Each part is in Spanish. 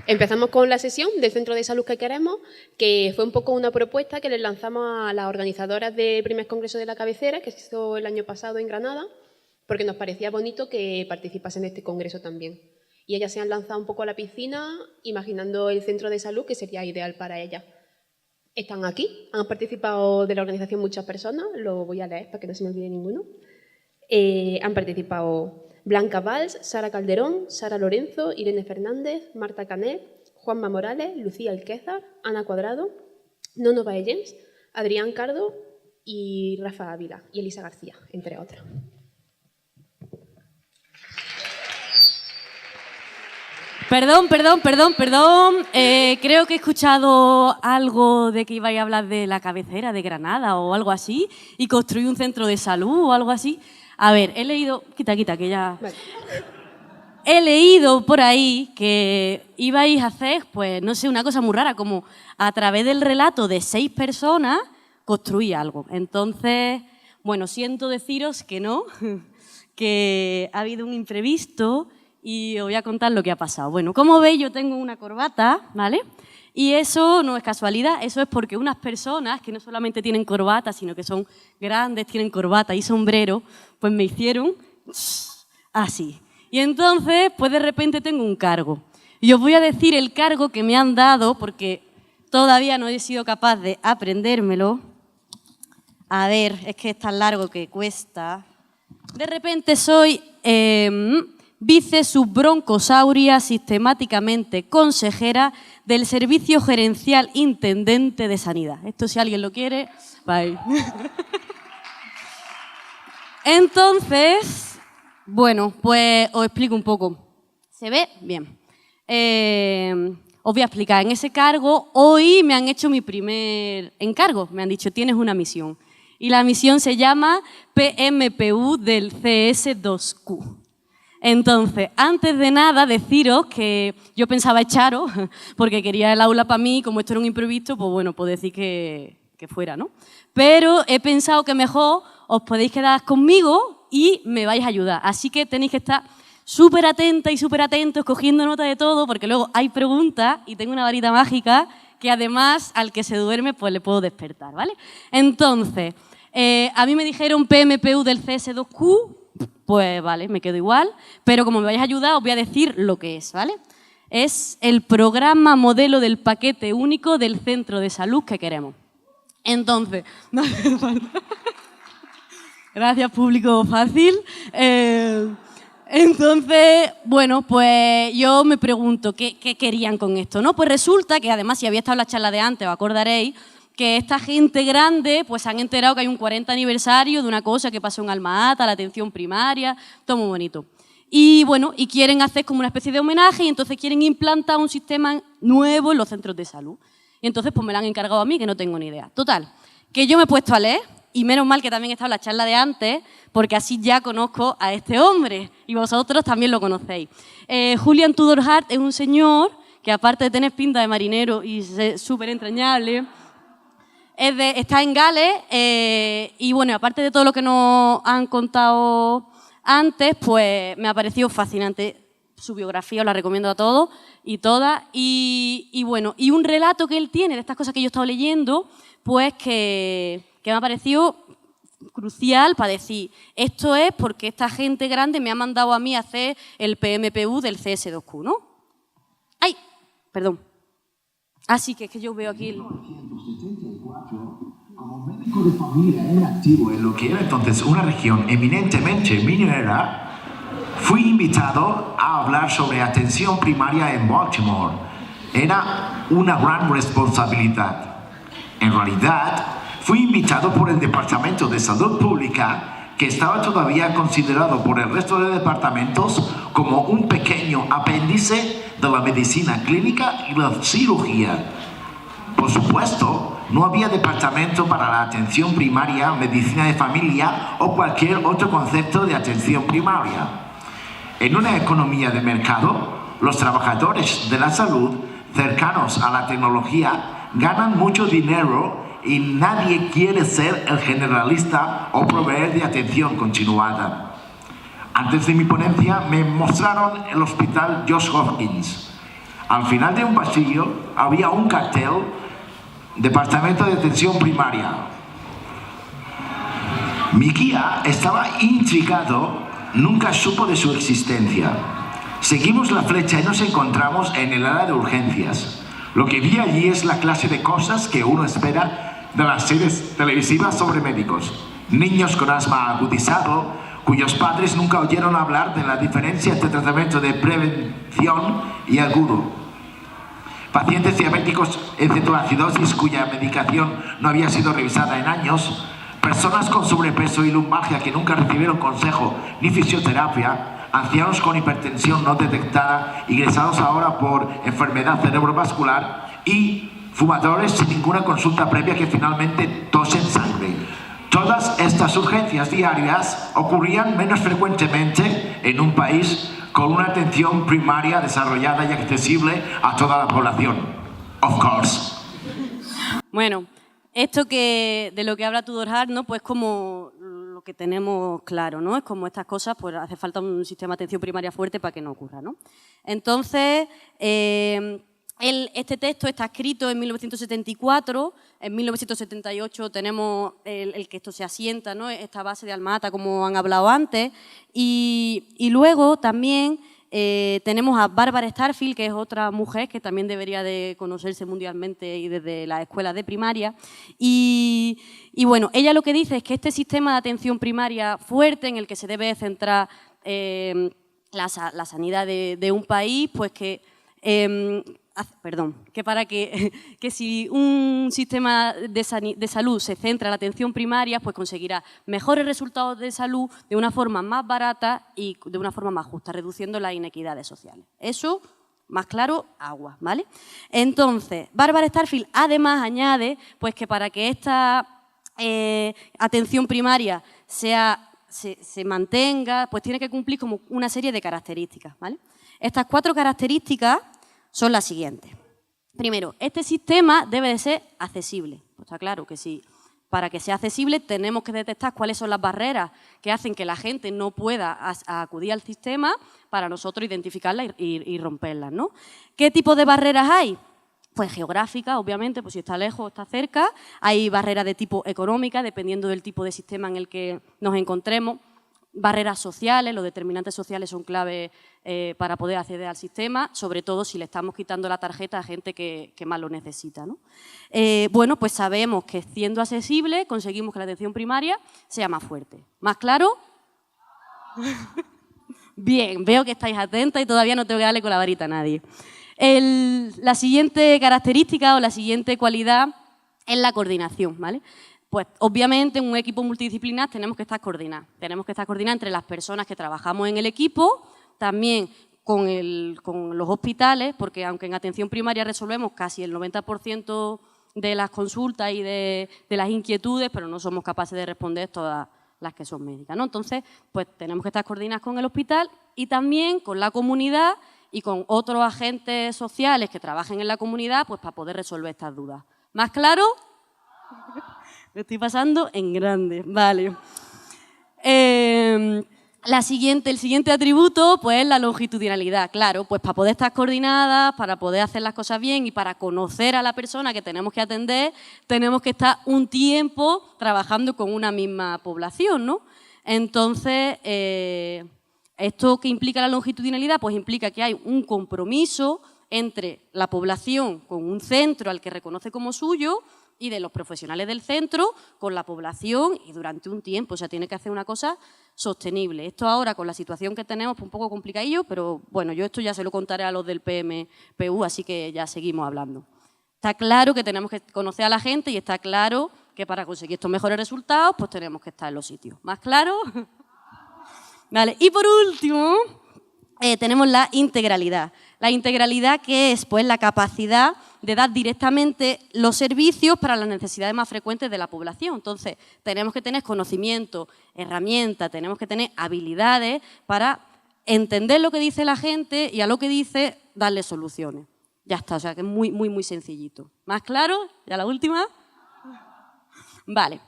Empezamos con la sesión del Centro de Salud que queremos, que fue un poco una propuesta que les lanzamos a las organizadoras del primer Congreso de la Cabecera, que se hizo el año pasado en Granada, porque nos parecía bonito que participasen en este congreso también. Y ellas se han lanzado un poco a la piscina, imaginando el centro de salud que sería ideal para ellas. Están aquí, han participado de la organización muchas personas, lo voy a leer para que no se me olvide ninguno. Han participado Blanca Valls, Sara Calderón, Sara Lorenzo, Irene Fernández, Marta Canet, Juanma Morales, Lucía Alquézar, Ana Cuadrado, Nono Baellens, Adrián Cardo y Rafa Ávila y Elisa García, entre otros. Perdón. Creo que he escuchado algo de que ibais a hablar de la cabecera de Granada o algo así y construir un centro de salud o algo así. A ver, he leído... Quita, que ya... Vale. He leído por ahí que ibais a hacer, pues, no sé, una cosa muy rara, como a través del relato de 6 personas construir algo. Entonces, bueno, siento deciros que no, que ha habido un imprevisto y os voy a contar lo que ha pasado. Bueno, como veis, yo tengo una corbata, ¿vale? Y eso no es casualidad, eso es porque unas personas que no solamente tienen corbata, sino que son grandes, tienen corbata y sombrero, pues me hicieron así. Y entonces, pues de repente tengo un cargo. Y os voy a decir el cargo que me han dado, porque todavía no he sido capaz de aprendérmelo. A ver, es que es tan largo que cuesta. De repente soy vicesubroncosauria sistemáticamente consejera del Servicio Gerencial Intendente de Sanidad. Esto, si alguien lo quiere, bye. Entonces, bueno, pues os explico un poco. ¿Se ve? Bien. Os voy a explicar. En ese cargo, hoy me han hecho mi primer encargo. Me han dicho, tienes una misión. Y la misión se llama PMPU del CS2Q. Entonces, antes de nada, deciros que yo pensaba echaros, porque quería el aula para mí, como esto era un imprevisto, pues bueno, puedo decir que fuera, ¿no? Pero he pensado que mejor os podéis quedar conmigo y me vais a ayudar. Así que tenéis que estar súper atentas y súper atentos, cogiendo nota de todo, porque luego hay preguntas y tengo una varita mágica que además al que se duerme pues le puedo despertar, ¿vale? Entonces, a mí me dijeron PMPU del CS2Q, pues vale, me quedo igual, pero como me vais a ayudar os voy a decir lo que es, ¿vale? Es el programa modelo del paquete único del centro de salud que queremos. Entonces, no hace falta. Gracias, público fácil. Entonces, bueno, pues yo me pregunto qué querían con esto, ¿no? Pues resulta que además, si había estado en la charla de antes, os acordaréis, que esta gente grande pues se han enterado que hay un 40 aniversario de una cosa que pasó en Alma-Ata, la atención primaria, todo muy bonito. Y bueno, y quieren hacer como una especie de homenaje y entonces quieren implantar un sistema nuevo en los centros de salud. Y entonces pues me lo han encargado a mí, que no tengo ni idea. Total, que yo me he puesto a leer y menos mal que también he estado en la charla de antes, porque así ya conozco a este hombre y vosotros también lo conocéis. Julian Tudor Hart es un señor que aparte de tener pinta de marinero y ser súper entrañable, está en Gales y bueno, aparte de todo lo que nos han contado antes, pues me ha parecido fascinante su biografía, os la recomiendo a todos y todas. Y bueno, y un relato que él tiene de estas cosas que yo he estado leyendo, pues que me ha parecido crucial para decir, esto es porque esta gente grande me ha mandado a mí a hacer el PMPU del CS2Q, ¿no? ¡Ay! Perdón. Así que es que yo veo aquí el... Como médico de familia activo en lo que era entonces una región eminentemente minera, fui invitado a hablar sobre atención primaria en Baltimore. Era una gran responsabilidad. En realidad, fui invitado por el Departamento de Salud Pública, que estaba todavía considerado por el resto de departamentos como un pequeño apéndice de la medicina clínica y la cirugía. Por supuesto, no había departamento para la atención primaria, medicina de familia o cualquier otro concepto de atención primaria. En una economía de mercado, los trabajadores de la salud cercanos a la tecnología ganan mucho dinero y nadie quiere ser el generalista o proveer de atención continuada. Antes de mi ponencia me mostraron el hospital Johns Hopkins. Al final de un pasillo había un cartel, Departamento de Atención Primaria. Mi guía estaba intrigado, nunca supo de su existencia. Seguimos la flecha y nos encontramos en el área de urgencias. Lo que vi allí es la clase de cosas que uno espera de las series televisivas sobre médicos. Niños con asma agudizado, cuyos padres nunca oyeron hablar de la diferencia entre tratamiento de prevención y agudo. Pacientes diabéticos en cetoacidosis cuya medicación no había sido revisada en años. Personas con sobrepeso y lumbalgia que nunca recibieron consejo ni fisioterapia. Ancianos con hipertensión no detectada, ingresados ahora por enfermedad cerebrovascular. Y fumadores sin ninguna consulta previa que finalmente tosen sangre. Todas estas urgencias diarias ocurrían menos frecuentemente en un país con una atención primaria desarrollada y accesible a toda la población. Of course. Bueno, esto de lo que habla Tudor Hart, ¿no? Pues como lo que tenemos claro, ¿no? Es como estas cosas, pues hace falta un sistema de atención primaria fuerte para que no ocurra, ¿no? Entonces, este texto está escrito en 1974, en 1978 tenemos el que esto se asienta, ¿no? Esta base de Alma-Ata, como han hablado antes, y luego también tenemos a Barbara Starfield, que es otra mujer que también debería de conocerse mundialmente y desde las escuelas de primaria, y bueno, ella lo que dice es que este sistema de atención primaria fuerte en el que se debe centrar la sanidad de un país, pues que que si un sistema de salud se centra en la atención primaria, pues conseguirá mejores resultados de salud de una forma más barata y de una forma más justa, reduciendo las inequidades sociales. Eso, más claro, agua, ¿vale? Entonces, Barbara Starfield además añade pues que para que esta atención primaria se mantenga, pues tiene que cumplir como una serie de características, ¿vale? Estas 4 características son las siguientes. Primero, este sistema debe de ser accesible. Pues está claro que para que sea accesible tenemos que detectar cuáles son las barreras que hacen que la gente no pueda acudir al sistema para nosotros identificarlas y romperlas, ¿no? ¿Qué tipo de barreras hay? Pues geográficas, obviamente, pues si está lejos o está cerca. Hay barreras de tipo económica, dependiendo del tipo de sistema en el que nos encontremos. Barreras sociales, los determinantes sociales son clave para poder acceder al sistema, sobre todo si le estamos quitando la tarjeta a gente que más lo necesita, ¿no? Bueno, pues sabemos que siendo accesible conseguimos que la atención primaria sea más fuerte. ¿Más claro? Bien, veo que estáis atentas y todavía no tengo que darle con la varita a nadie. La siguiente característica o la siguiente cualidad es la coordinación, ¿vale? Pues obviamente en un equipo multidisciplinar tenemos que estar coordinados. Tenemos que estar coordinados entre las personas que trabajamos en el equipo, también con los hospitales, porque aunque en atención primaria resolvemos casi el 90% de las consultas y de las inquietudes, pero no somos capaces de responder todas las que son médicas, ¿no? Entonces, pues tenemos que estar coordinados con el hospital y también con la comunidad y con otros agentes sociales que trabajen en la comunidad, pues para poder resolver estas dudas. ¿Más claro? Me estoy pasando en grande, vale. El siguiente atributo, pues, es la longitudinalidad. Claro, pues para poder estar coordinadas, para poder hacer las cosas bien y para conocer a la persona que tenemos que atender, tenemos que estar un tiempo trabajando con una misma población, ¿no? Entonces, ¿esto qué implica la longitudinalidad? Pues implica que hay un compromiso entre la población con un centro al que reconoce como suyo y de los profesionales del centro con la población y durante un tiempo. O sea, tiene que hacer una cosa sostenible. Esto ahora, con la situación que tenemos, es un poco complicadillo, pero bueno, yo esto ya se lo contaré a los del PMPU, así que ya seguimos hablando. Está claro que tenemos que conocer a la gente y está claro que para conseguir estos mejores resultados, pues tenemos que estar en los sitios. ¿Más claro? Vale. Y por último, tenemos la integralidad. La integralidad, que es pues la capacidad de dar directamente los servicios para las necesidades más frecuentes de la población. Entonces, tenemos que tener conocimiento, herramientas, tenemos que tener habilidades para entender lo que dice la gente y a lo que dice darle soluciones. Ya está, o sea que es muy, muy, muy sencillito. ¿Más claro? ¿Ya la última? Vale.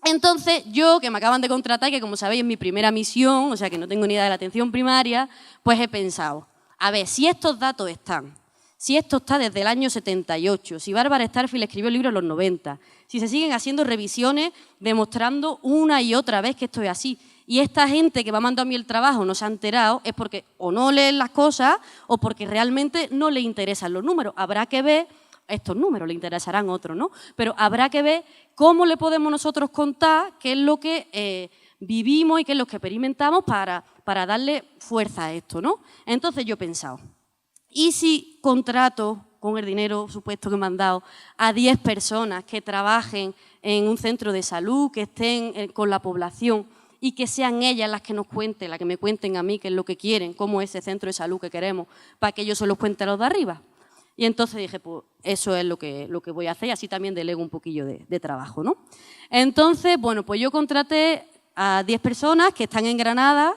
Entonces, yo, que me acaban de contratar, que como sabéis es mi primera misión, o sea que no tengo ni idea de la atención primaria, pues he pensado, a ver, si estos datos están, Si esto está desde el año 78, si Bárbara Starfield escribió el libro en los 90, si se siguen haciendo revisiones demostrando una y otra vez que esto es así, y esta gente que va mandando a mí el trabajo no se ha enterado, es porque o no leen las cosas o porque realmente no le interesan los números. Habrá que ver, estos números le interesarán otros, ¿no? Pero habrá que ver cómo le podemos nosotros contar qué es lo que vivimos y qué es lo que experimentamos para darle fuerza a esto, ¿no? Entonces yo he pensado, ¿y si contrato con el dinero supuesto que me han dado a 10 personas que trabajen en un centro de salud, que estén con la población y que sean ellas las que nos cuenten, las que me cuenten a mí qué es lo que quieren, cómo es ese centro de salud que queremos, para que yo se los cuente a los de arriba? Y entonces dije, pues eso es lo que voy a hacer y así también delego un poquillo de trabajo, ¿no? Entonces, bueno, pues yo contraté a 10 personas que están en Granada,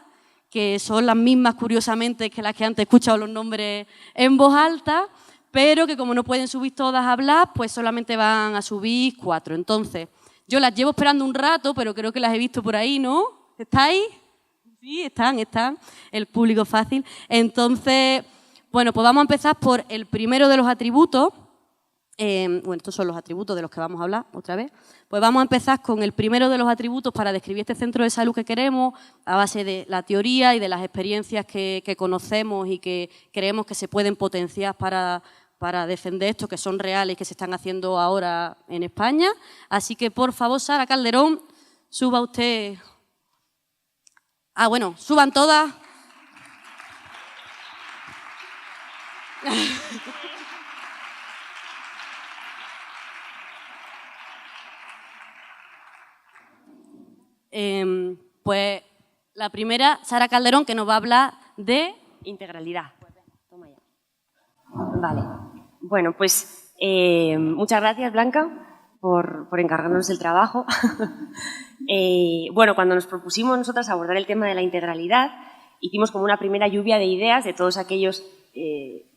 que son las mismas, curiosamente, que las que antes he escuchado los nombres en voz alta, pero que como no pueden subir todas a hablar, pues solamente van a subir 4. Entonces, yo las llevo esperando un rato, pero creo que las he visto por ahí, ¿no? ¿Estáis? Sí, están, el público fácil. Entonces, bueno, pues vamos a empezar por el primero de los atributos. Bueno, estos son los atributos de los que vamos a hablar otra vez. Pues vamos a empezar con el primero de los atributos para describir este centro de salud que queremos, a base de la teoría y de las experiencias que conocemos y que creemos que se pueden potenciar para defender esto, que son reales y que se están haciendo ahora en España. Así que, por favor, Sara Calderón, suba usted. Ah, bueno, suban todas. Pues la primera, Sara Calderón, que nos va a hablar de integralidad. Toma ya. Vale. Bueno, pues muchas gracias, Blanca, por encargarnos el trabajo. Bueno, cuando nos propusimos nosotras abordar el tema de la integralidad, hicimos como una primera lluvia de ideas de todos aquellos...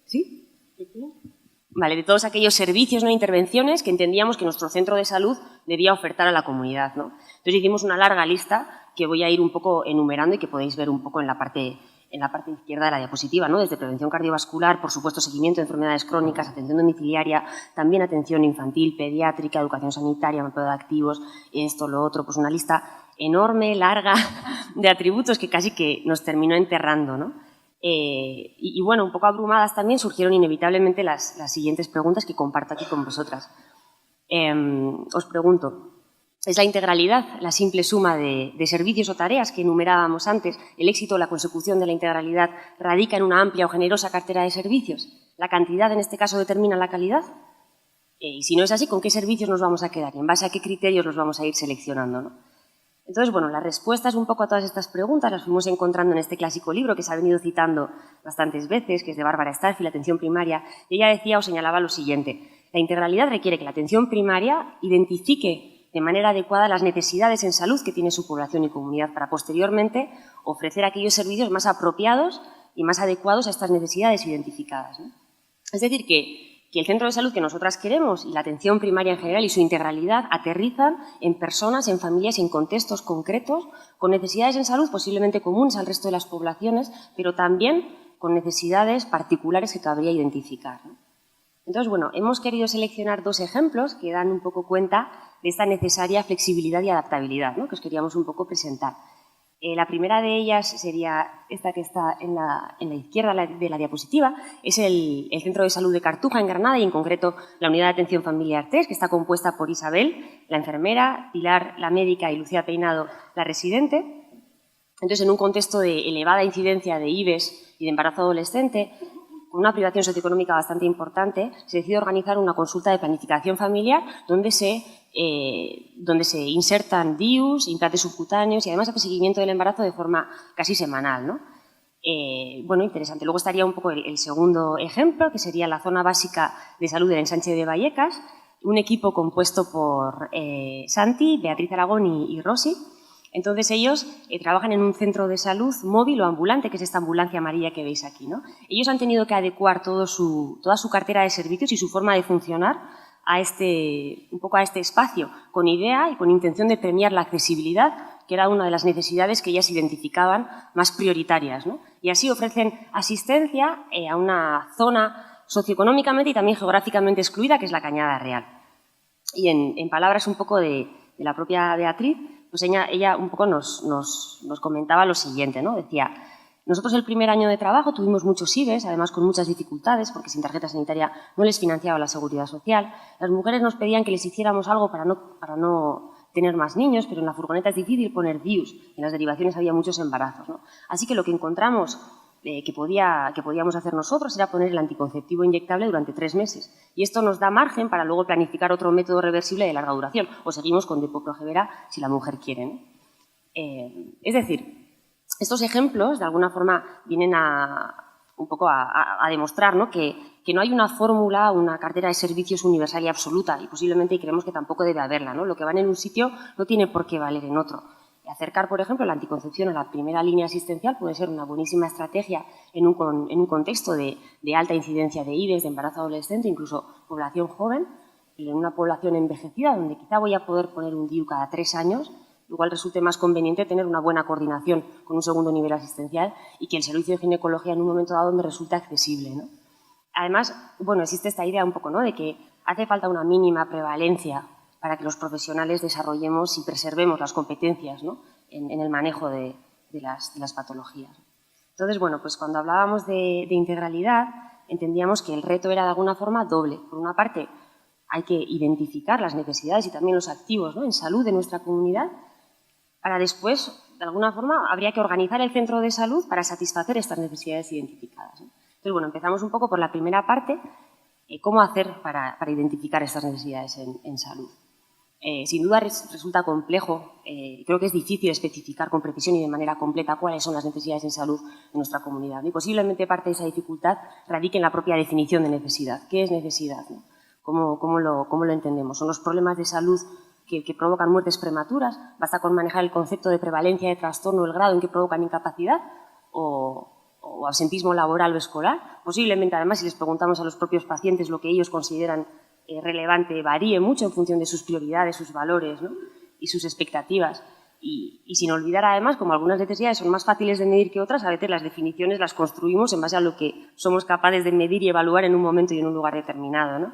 ¿Sí? Vale, de todos aquellos servicios, ¿no?, intervenciones que entendíamos que nuestro centro de salud debía ofertar a la comunidad, ¿no? Entonces hicimos una larga lista que voy a ir un poco enumerando y que podéis ver un poco en la parte izquierda de la diapositiva, ¿no? Desde prevención cardiovascular, por supuesto, seguimiento de enfermedades crónicas, atención domiciliaria, también atención infantil, pediátrica, educación sanitaria, mapeo de activos, esto, lo otro, pues una lista enorme, larga, de atributos que casi que nos terminó enterrando, ¿no? Y bueno, un poco abrumadas también surgieron inevitablemente las siguientes preguntas que comparto aquí con vosotras. Os pregunto, ¿es la integralidad la simple suma de servicios o tareas que enumerábamos antes? ¿El éxito o la consecución de la integralidad radica en una amplia o generosa cartera de servicios? ¿La cantidad en este caso determina la calidad? Y si no es así, ¿con qué servicios nos vamos a quedar? ¿Y en base a qué criterios los vamos a ir seleccionando, ¿no? Entonces, bueno, las respuestas un poco a todas estas preguntas las fuimos encontrando en este clásico libro que se ha venido citando bastantes veces, que es de Bárbara Starfield, Atención Primaria, y ella decía o señalaba lo siguiente: la integralidad requiere que la atención primaria identifique de manera adecuada las necesidades en salud que tiene su población y comunidad para posteriormente ofrecer aquellos servicios más apropiados y más adecuados a estas necesidades identificadas, ¿no? Es decir, que el centro de salud que nosotras queremos y la atención primaria en general y su integralidad aterrizan en personas, en familias y en contextos concretos con necesidades en salud posiblemente comunes al resto de las poblaciones, pero también con necesidades particulares que cabría identificar, ¿no? Entonces, bueno, hemos querido seleccionar 2 ejemplos que dan un poco cuenta de esta necesaria flexibilidad y adaptabilidad, ¿no?, que os queríamos un poco presentar. La primera de ellas sería esta que está en la izquierda de la diapositiva, es el Centro de Salud de Cartuja, en Granada, y en concreto la Unidad de Atención Familiar 3, que está compuesta por Isabel, la enfermera, Pilar, la médica, y Lucía Peinado, la residente. Entonces, en un contexto de elevada incidencia de IVES y de embarazo adolescente, con una privación socioeconómica bastante importante, se decide organizar una consulta de planificación familiar donde se insertan DIUs, implantes subcutáneos y además hace seguimiento del embarazo de forma casi semanal, ¿no? Bueno, interesante. Luego estaría un poco el segundo ejemplo, que sería la Zona Básica de Salud del Ensanche de Vallecas, un equipo compuesto por Santi, Beatriz Aragón y Rosy. Entonces ellos trabajan en un centro de salud móvil o ambulante, que es esta ambulancia amarilla que veis aquí, ¿no? Ellos han tenido que adecuar toda su cartera de servicios y su forma de funcionar un poco a este espacio, con idea y con intención de premiar la accesibilidad, que era una de las necesidades que ellas identificaban más prioritarias, ¿no? Y así ofrecen asistencia a una zona socioeconómicamente y también geográficamente excluida, que es la Cañada Real. Y en palabras un poco de la propia Beatriz, pues ella un poco nos comentaba lo siguiente, ¿no? Decía, nosotros el primer año de trabajo tuvimos muchos IBES, además con muchas dificultades, porque sin tarjeta sanitaria no les financiaba la Seguridad Social. Las mujeres nos pedían que les hiciéramos algo para no tener más niños, pero en la furgoneta es difícil poner DIUs, en las derivaciones había muchos embarazos, ¿no? Así que lo que encontramos que podíamos hacer nosotros era poner el anticonceptivo inyectable durante 3 meses. Y esto nos da margen para luego planificar otro método reversible de larga duración. O seguimos con Depo-Provera si la mujer quiere, ¿no? Es decir, estos ejemplos de alguna forma vienen un poco a demostrar, ¿no? que no hay una fórmula, una cartera de servicios universal y absoluta, y posiblemente creemos que tampoco debe haberla, ¿no? Lo que vale en un sitio no tiene por qué valer en otro. Acercar, por ejemplo, la anticoncepción a la primera línea asistencial puede ser una buenísima estrategia en un contexto de alta incidencia de IBES, de embarazo adolescente, incluso población joven, en una población envejecida, donde quizá voy a poder poner un DIU cada 3 años, igual resulte más conveniente tener una buena coordinación con un segundo nivel asistencial y que el servicio de ginecología en un momento dado me resulte accesible, ¿no? Además, bueno, existe esta idea un poco, ¿no?, de que hace falta una mínima prevalencia para que los profesionales desarrollemos y preservemos las competencias, ¿no?, en el manejo de las patologías. Entonces, bueno, pues cuando hablábamos de integralidad, entendíamos que el reto era de alguna forma doble. Por una parte, hay que identificar las necesidades y también los activos, ¿no?, en salud de nuestra comunidad, para después, de alguna forma, habría que organizar el centro de salud para satisfacer estas necesidades identificadas, ¿no? Entonces, bueno, empezamos un poco por la primera parte, cómo hacer para identificar estas necesidades en salud. Sin duda resulta complejo, creo que es difícil especificar con precisión y de manera completa cuáles son las necesidades en salud de nuestra comunidad, ¿no? Y posiblemente parte de esa dificultad radique en la propia definición de necesidad. ¿Qué es necesidad, ¿no? ¿Cómo lo entendemos? ¿Son los problemas de salud que provocan muertes prematuras? ¿Basta con manejar el concepto de prevalencia de trastorno, el grado en que provocan incapacidad o absentismo laboral o escolar? Posiblemente, además, si les preguntamos a los propios pacientes lo que ellos consideran relevante, varíe mucho en función de sus prioridades, sus valores, ¿no?, y sus expectativas. Y sin olvidar, además, como algunas necesidades son más fáciles de medir que otras, a veces las definiciones las construimos en base a lo que somos capaces de medir y evaluar en un momento y en un lugar determinado, ¿no?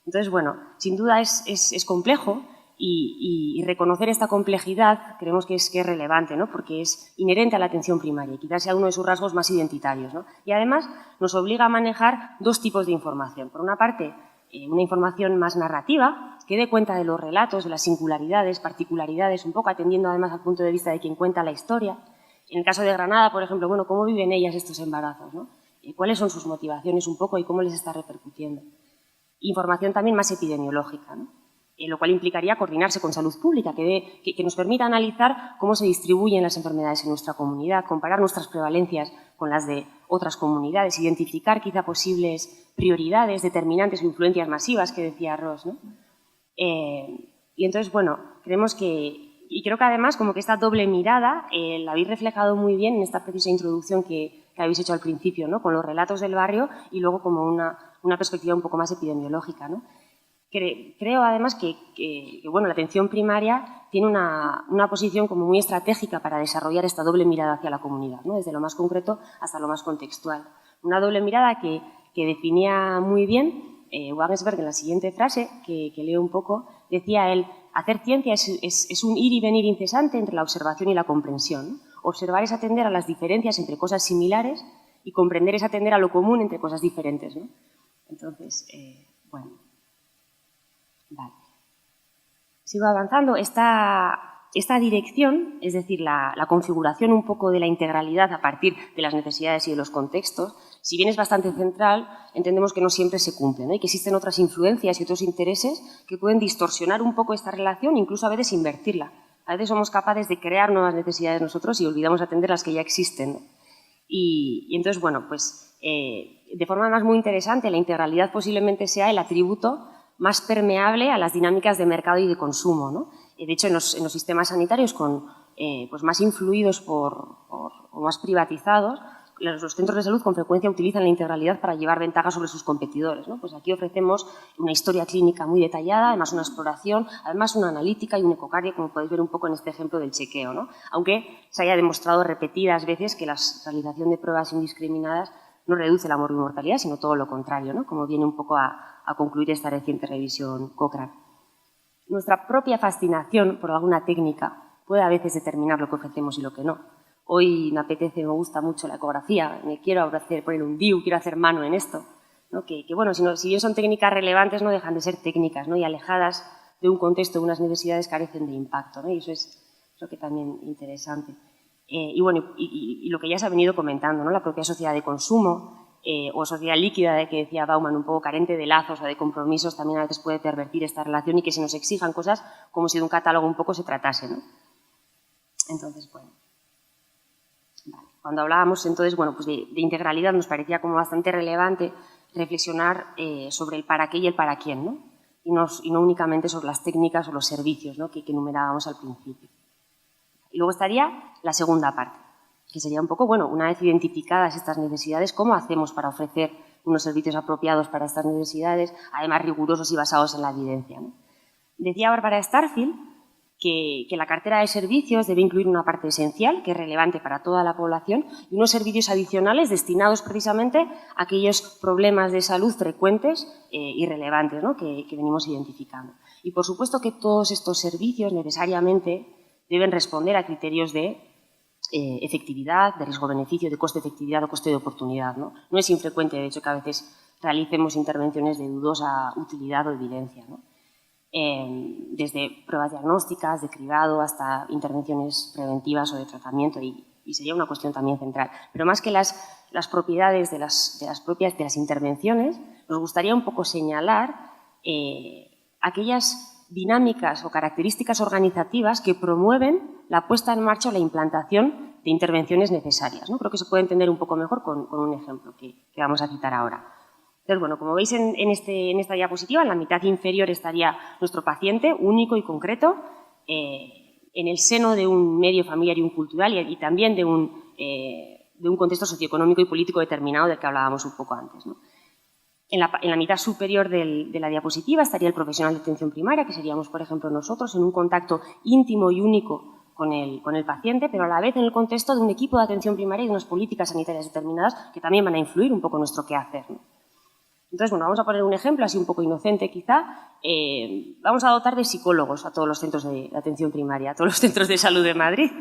Entonces, bueno, sin duda es complejo y reconocer esta complejidad creemos que es relevante, ¿no?, porque es inherente a la atención primaria y quizás sea uno de sus rasgos más identitarios, ¿no? Y además nos obliga a manejar 2 tipos de información. Por una parte, una información más narrativa, que dé cuenta de los relatos, de las singularidades, particularidades, un poco atendiendo además al punto de vista de quien cuenta la historia. En el caso de Granada, por ejemplo, bueno, ¿cómo viven ellas estos embarazos, ¿no? ¿Cuáles son sus motivaciones un poco y cómo les está repercutiendo? Información también más epidemiológica, ¿no?, lo cual implicaría coordinarse con salud pública, que nos permita analizar cómo se distribuyen las enfermedades en nuestra comunidad, comparar nuestras prevalencias con las de otras comunidades, identificar quizá posibles prioridades, determinantes o influencias masivas, que decía Ross, ¿no? Y entonces, bueno, creemos y creo que además como que esta doble mirada la habéis reflejado muy bien en esta precisa introducción que habéis hecho al principio, ¿no?, con los relatos del barrio y luego como una perspectiva un poco más epidemiológica, ¿no? Creo además que bueno, la atención primaria tiene una posición como muy estratégica para desarrollar esta doble mirada hacia la comunidad, ¿no?, desde lo más concreto hasta lo más contextual. Una doble mirada que definía muy bien Wagensberg en la siguiente frase, que leo un poco, decía él: hacer ciencia es un ir y venir incesante entre la observación y la comprensión, ¿no? Observar es atender a las diferencias entre cosas similares y comprender es atender a lo común entre cosas diferentes, ¿no? Entonces, bueno. Vale. Sigo avanzando. Esta dirección, es decir, la configuración un poco de la integralidad a partir de las necesidades y de los contextos, si bien es bastante central, entendemos que no siempre se cumple, ¿no?, y que existen otras influencias y otros intereses que pueden distorsionar un poco esta relación, incluso a veces invertirla. A veces somos capaces de crear nuevas necesidades nosotros y olvidamos atender las que ya existen, ¿no? Y entonces, bueno, pues de forma además muy interesante, la integralidad posiblemente sea el atributo más permeable a las dinámicas de mercado y de consumo, ¿no? De hecho, en los sistemas sanitarios pues más influidos o más privatizados, los centros de salud con frecuencia utilizan la integralidad para llevar ventaja sobre sus competidores, ¿no? Pues aquí ofrecemos una historia clínica muy detallada, además una exploración, además una analítica y un ecocardio, como podéis ver un poco en este ejemplo del chequeo, ¿no? Aunque se haya demostrado repetidas veces que la realización de pruebas indiscriminadas no reduce la morbimortalidad, sino todo lo contrario, ¿no? Como viene un poco a concluir esta reciente revisión Cochrane. Nuestra propia fascinación por alguna técnica puede a veces determinar lo que ofrecemos y lo que no. Hoy me apetece, me gusta mucho la ecografía, me quiero poner un DIU, quiero hacer mano en esto, ¿no? Que bueno, si bien son técnicas relevantes, no dejan de ser técnicas, ¿no? Y alejadas de un contexto, de unas necesidades, carecen de impacto, ¿no? Y eso es creo que también interesante. Y bueno, y lo que ya se ha venido comentando, ¿no? La propia sociedad de consumo o sociedad líquida, de que decía Bauman, un poco carente de lazos o de compromisos, también a veces puede pervertir esta relación y que se nos exijan cosas como si de un catálogo un poco se tratase, ¿no? Entonces, bueno. Vale. Cuando hablábamos entonces, bueno, pues de integralidad, nos parecía como bastante relevante reflexionar sobre el para qué y el para quién, ¿no? Y no únicamente sobre las técnicas o los servicios, ¿no? que enumerábamos al principio. Y luego estaría la segunda parte, que sería un poco, bueno, una vez identificadas estas necesidades, ¿cómo hacemos para ofrecer unos servicios apropiados para estas necesidades, además rigurosos y basados en la evidencia, ¿no? Decía Bárbara Starfield que la cartera de servicios debe incluir una parte esencial, que es relevante para toda la población, y unos servicios adicionales destinados precisamente a aquellos problemas de salud frecuentes y relevantes, ¿no? que venimos identificando. Y por supuesto que todos estos servicios necesariamente deben responder a criterios de efectividad, de riesgo-beneficio, de coste-efectividad o coste de oportunidad, ¿no? No es infrecuente, de hecho, que a veces realicemos intervenciones de dudosa utilidad o evidencia, ¿no? Desde pruebas diagnósticas, de cribado, hasta intervenciones preventivas o de tratamiento, y sería una cuestión también central. Pero más que las propiedades de las intervenciones, nos gustaría un poco señalar aquellas dinámicas o características organizativas que promueven la puesta en marcha o la implantación de intervenciones necesarias, ¿no? Creo que se puede entender un poco mejor con un ejemplo que vamos a citar ahora. Entonces, bueno, como veis en esta diapositiva, en la mitad inferior estaría nuestro paciente, único y concreto, en el seno de un medio familiar y un cultural y también de un contexto socioeconómico y político determinado del que hablábamos un poco antes, ¿no? En la mitad superior de la diapositiva estaría el profesional de atención primaria, que seríamos, por ejemplo, nosotros, en un contacto íntimo y único con el paciente, pero a la vez en el contexto de un equipo de atención primaria y de unas políticas sanitarias determinadas que también van a influir un poco en nuestro quehacer, ¿no? Entonces, bueno, vamos a poner un ejemplo así un poco inocente quizá. Vamos a dotar de psicólogos a todos los centros de atención primaria, a todos los centros de salud de Madrid.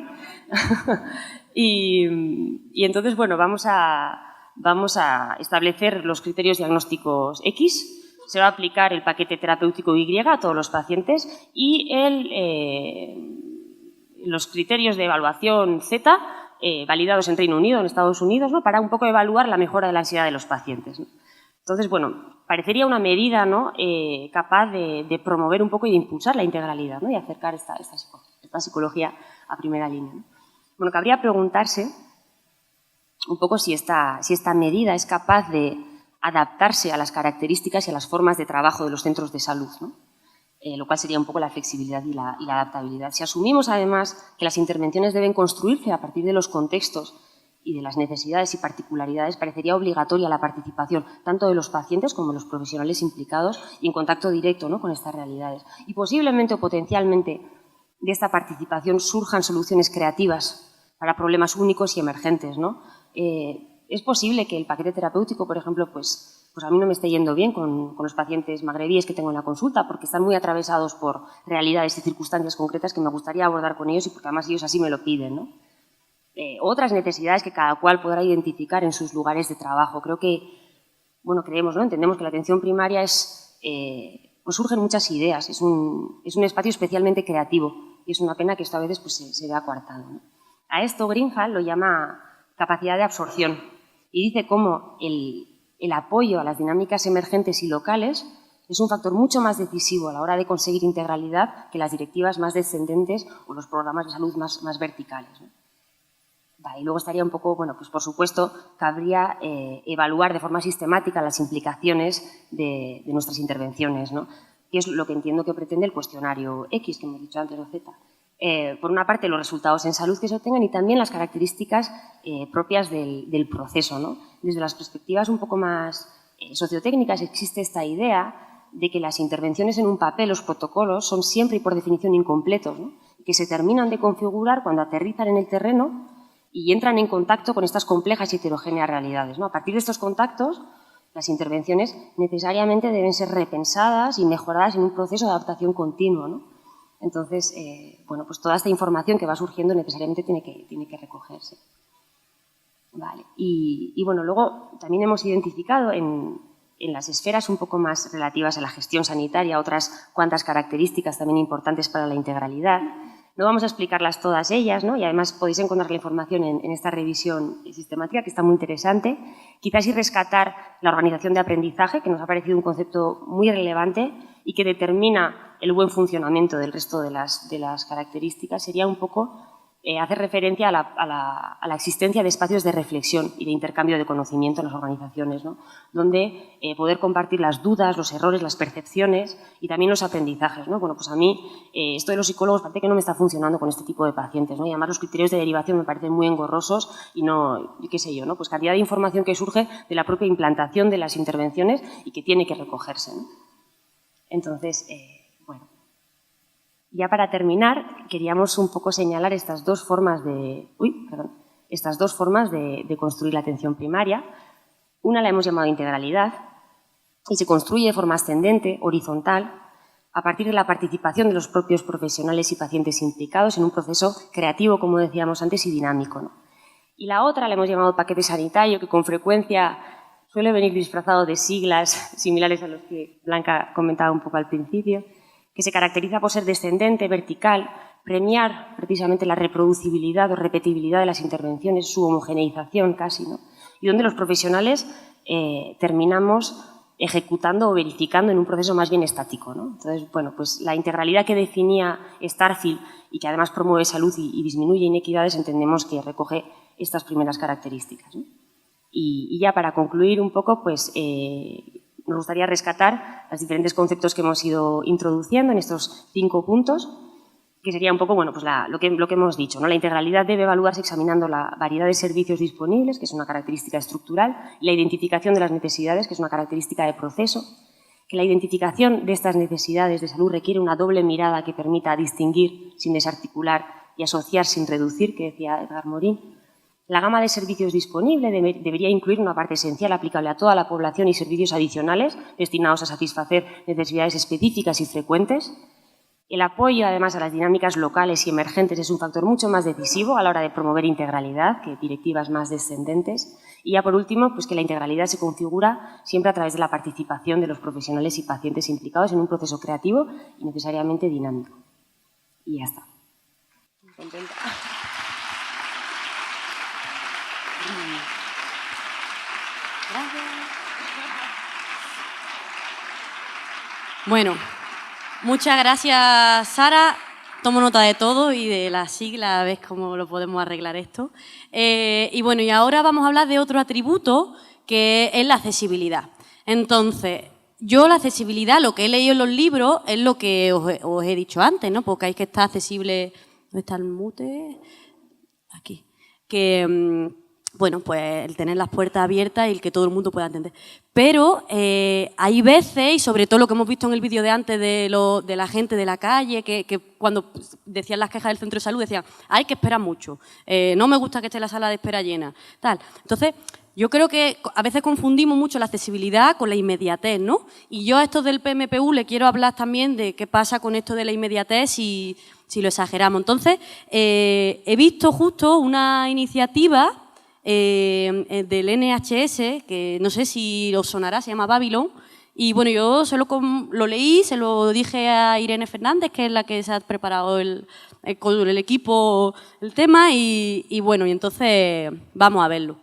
y entonces, bueno, vamos a establecer los criterios diagnósticos X, se va a aplicar el paquete terapéutico Y a todos los pacientes y los criterios de evaluación Z, validados en Reino Unido, en Estados Unidos, ¿no? Para un poco evaluar la mejora de la ansiedad de los pacientes, ¿no? Entonces, bueno, parecería una medida, ¿no? Capaz de promover un poco y de impulsar la integralidad, ¿no? Y acercar esta psicología a primera línea, ¿no? Bueno, cabría preguntarse un poco si esta medida es capaz de adaptarse a las características y a las formas de trabajo de los centros de salud, ¿no? Lo cual sería un poco la flexibilidad y la adaptabilidad. Si asumimos, además, que las intervenciones deben construirse a partir de los contextos y de las necesidades y particularidades, parecería obligatoria la participación tanto de los pacientes como de los profesionales implicados y en contacto directo, ¿no? Con estas realidades. Y posiblemente o potencialmente de esta participación surjan soluciones creativas para problemas únicos y emergentes, ¿no? Es posible que el paquete terapéutico, por ejemplo, pues a mí no me esté yendo bien con los pacientes magrebíes que tengo en la consulta, porque están muy atravesados por realidades y circunstancias concretas que me gustaría abordar con ellos y porque además ellos así me lo piden, ¿no? Otras necesidades que cada cual podrá identificar en sus lugares de trabajo. Creo que, bueno, creemos, ¿no? Entendemos que la atención primaria pues surgen muchas ideas, es un espacio especialmente creativo y es una pena que esto a veces pues, se vea coartado, ¿no? A esto Greenhalgh lo llama capacidad de absorción y dice cómo el apoyo a las dinámicas emergentes y locales es un factor mucho más decisivo a la hora de conseguir integralidad que las directivas más descendentes o los programas de salud más verticales, ¿no? Y luego estaría un poco, bueno, pues por supuesto, cabría evaluar de forma sistemática las implicaciones de nuestras intervenciones, ¿no? Que es lo que entiendo que pretende el cuestionario X, que hemos dicho antes, o Z. Por una parte, los resultados en salud que se obtengan y también las características propias del proceso, ¿no? Desde las perspectivas un poco más sociotécnicas existe esta idea de que las intervenciones en un papel, los protocolos, son siempre y por definición incompletos, ¿no? Que se terminan de configurar cuando aterrizan en el terreno y entran en contacto con estas complejas y heterogéneas realidades, ¿no? A partir de estos contactos, las intervenciones necesariamente deben ser repensadas y mejoradas en un proceso de adaptación continuo, ¿no? Entonces, bueno, pues toda esta información que va surgiendo necesariamente tiene que recogerse. Vale. Y bueno, luego también hemos identificado en las esferas un poco más relativas a la gestión sanitaria otras cuantas características también importantes para la integralidad. No vamos a explicarlas todas ellas, ¿no? Y además podéis encontrar la información en esta revisión sistemática, que está muy interesante. Quizás y rescatar la organización de aprendizaje, que nos ha parecido un concepto muy relevante y que determina el buen funcionamiento del resto de las características, sería un poco hacer referencia a la existencia de espacios de reflexión y de intercambio de conocimiento en las organizaciones, ¿no? Donde poder compartir las dudas, los errores, las percepciones y también los aprendizajes, ¿no? Bueno, pues a mí esto de los psicólogos parece que no me está funcionando con este tipo de pacientes, ¿no? Y además los criterios de derivación me parecen muy engorrosos y no, qué sé yo, ¿no? Pues cantidad de información que surge de la propia implantación de las intervenciones y que tiene que recogerse, ¿no? Entonces, bueno. Ya para terminar, queríamos un poco señalar estas dos formas de construir la atención primaria. Una la hemos llamado integralidad y se construye de forma ascendente, horizontal, a partir de la participación de los propios profesionales y pacientes implicados en un proceso creativo, como decíamos antes, y dinámico, ¿no? Y la otra la hemos llamado paquete sanitario, que con frecuencia suele venir disfrazado de siglas similares a los que Blanca comentaba un poco al principio, que se caracteriza por ser descendente, vertical, premiar precisamente la reproducibilidad o repetibilidad de las intervenciones, su homogeneización casi, ¿no? Y donde los profesionales terminamos ejecutando o verificando en un proceso más bien estático, ¿no? Entonces, bueno, pues la integralidad que definía Starfield y que además promueve salud y disminuye inequidades, entendemos que recoge estas primeras características, ¿no? Y ya para concluir un poco, pues nos gustaría rescatar los diferentes conceptos que hemos ido introduciendo en estos 5 puntos, que sería un poco, bueno, pues lo que hemos dicho, ¿no? La integralidad debe evaluarse examinando la variedad de servicios disponibles, que es una característica estructural, y la identificación de las necesidades, que es una característica de proceso, que la identificación de estas necesidades de salud requiere una doble mirada que permita distinguir sin desarticular y asociar sin reducir, que decía Edgar Morin. La gama de servicios disponible debería incluir una parte esencial aplicable a toda la población y servicios adicionales destinados a satisfacer necesidades específicas y frecuentes. El apoyo, además, a las dinámicas locales y emergentes es un factor mucho más decisivo a la hora de promover integralidad que directivas más descendentes. Y ya por último, pues que la integralidad se configura siempre a través de la participación de los profesionales y pacientes implicados en un proceso creativo y necesariamente dinámico. Y ya está. Muy contenta. Bueno, muchas gracias, Sara. Tomo nota de todo y de la sigla, a ver cómo lo podemos arreglar esto. Y bueno, y ahora vamos a hablar de otro atributo que es la accesibilidad. Entonces, yo la accesibilidad, lo que he leído en los libros, es lo que os he dicho antes, ¿no? Porque hay que estar accesible. ¿Dónde está el mute? Aquí. Que bueno, pues el tener las puertas abiertas y el que todo el mundo pueda entender. Pero hay veces, y sobre todo lo que hemos visto en el vídeo de antes de la gente de la calle, que cuando decían las quejas del centro de salud, decían, hay que esperar mucho, no me gusta que esté la sala de espera llena, tal. Entonces, yo creo que a veces confundimos mucho la accesibilidad con la inmediatez, ¿no? Y yo a esto del PMPU le quiero hablar también de qué pasa con esto de la inmediatez si lo exageramos. Entonces, he visto justo una iniciativa del NHS, que no sé si os sonará, se llama Babylon, y bueno, yo lo leí, se lo dije a Irene Fernández, que es la que se ha preparado con el equipo el tema, y bueno, y entonces vamos a verlo.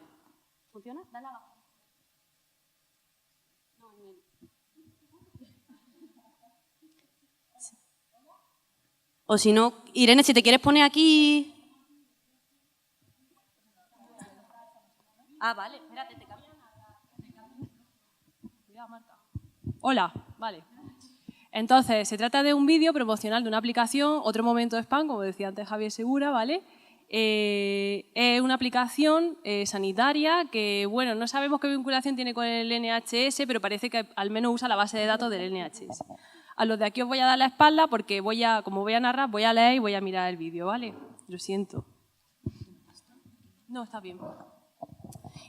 ¿Funciona? Dale abajo. O si no, Irene, si te quieres poner aquí... Ah, vale, espérate, te cambio. Hola, vale. Entonces, se trata de un vídeo promocional de una aplicación, otro momento spam, como decía antes Javier Segura, ¿vale? Es una aplicación sanitaria que, bueno, no sabemos qué vinculación tiene con el NHS, pero parece que al menos usa la base de datos del NHS. A los de aquí os voy a dar la espalda porque como voy a narrar, voy a leer y voy a mirar el vídeo, ¿vale? Lo siento. No, está bien.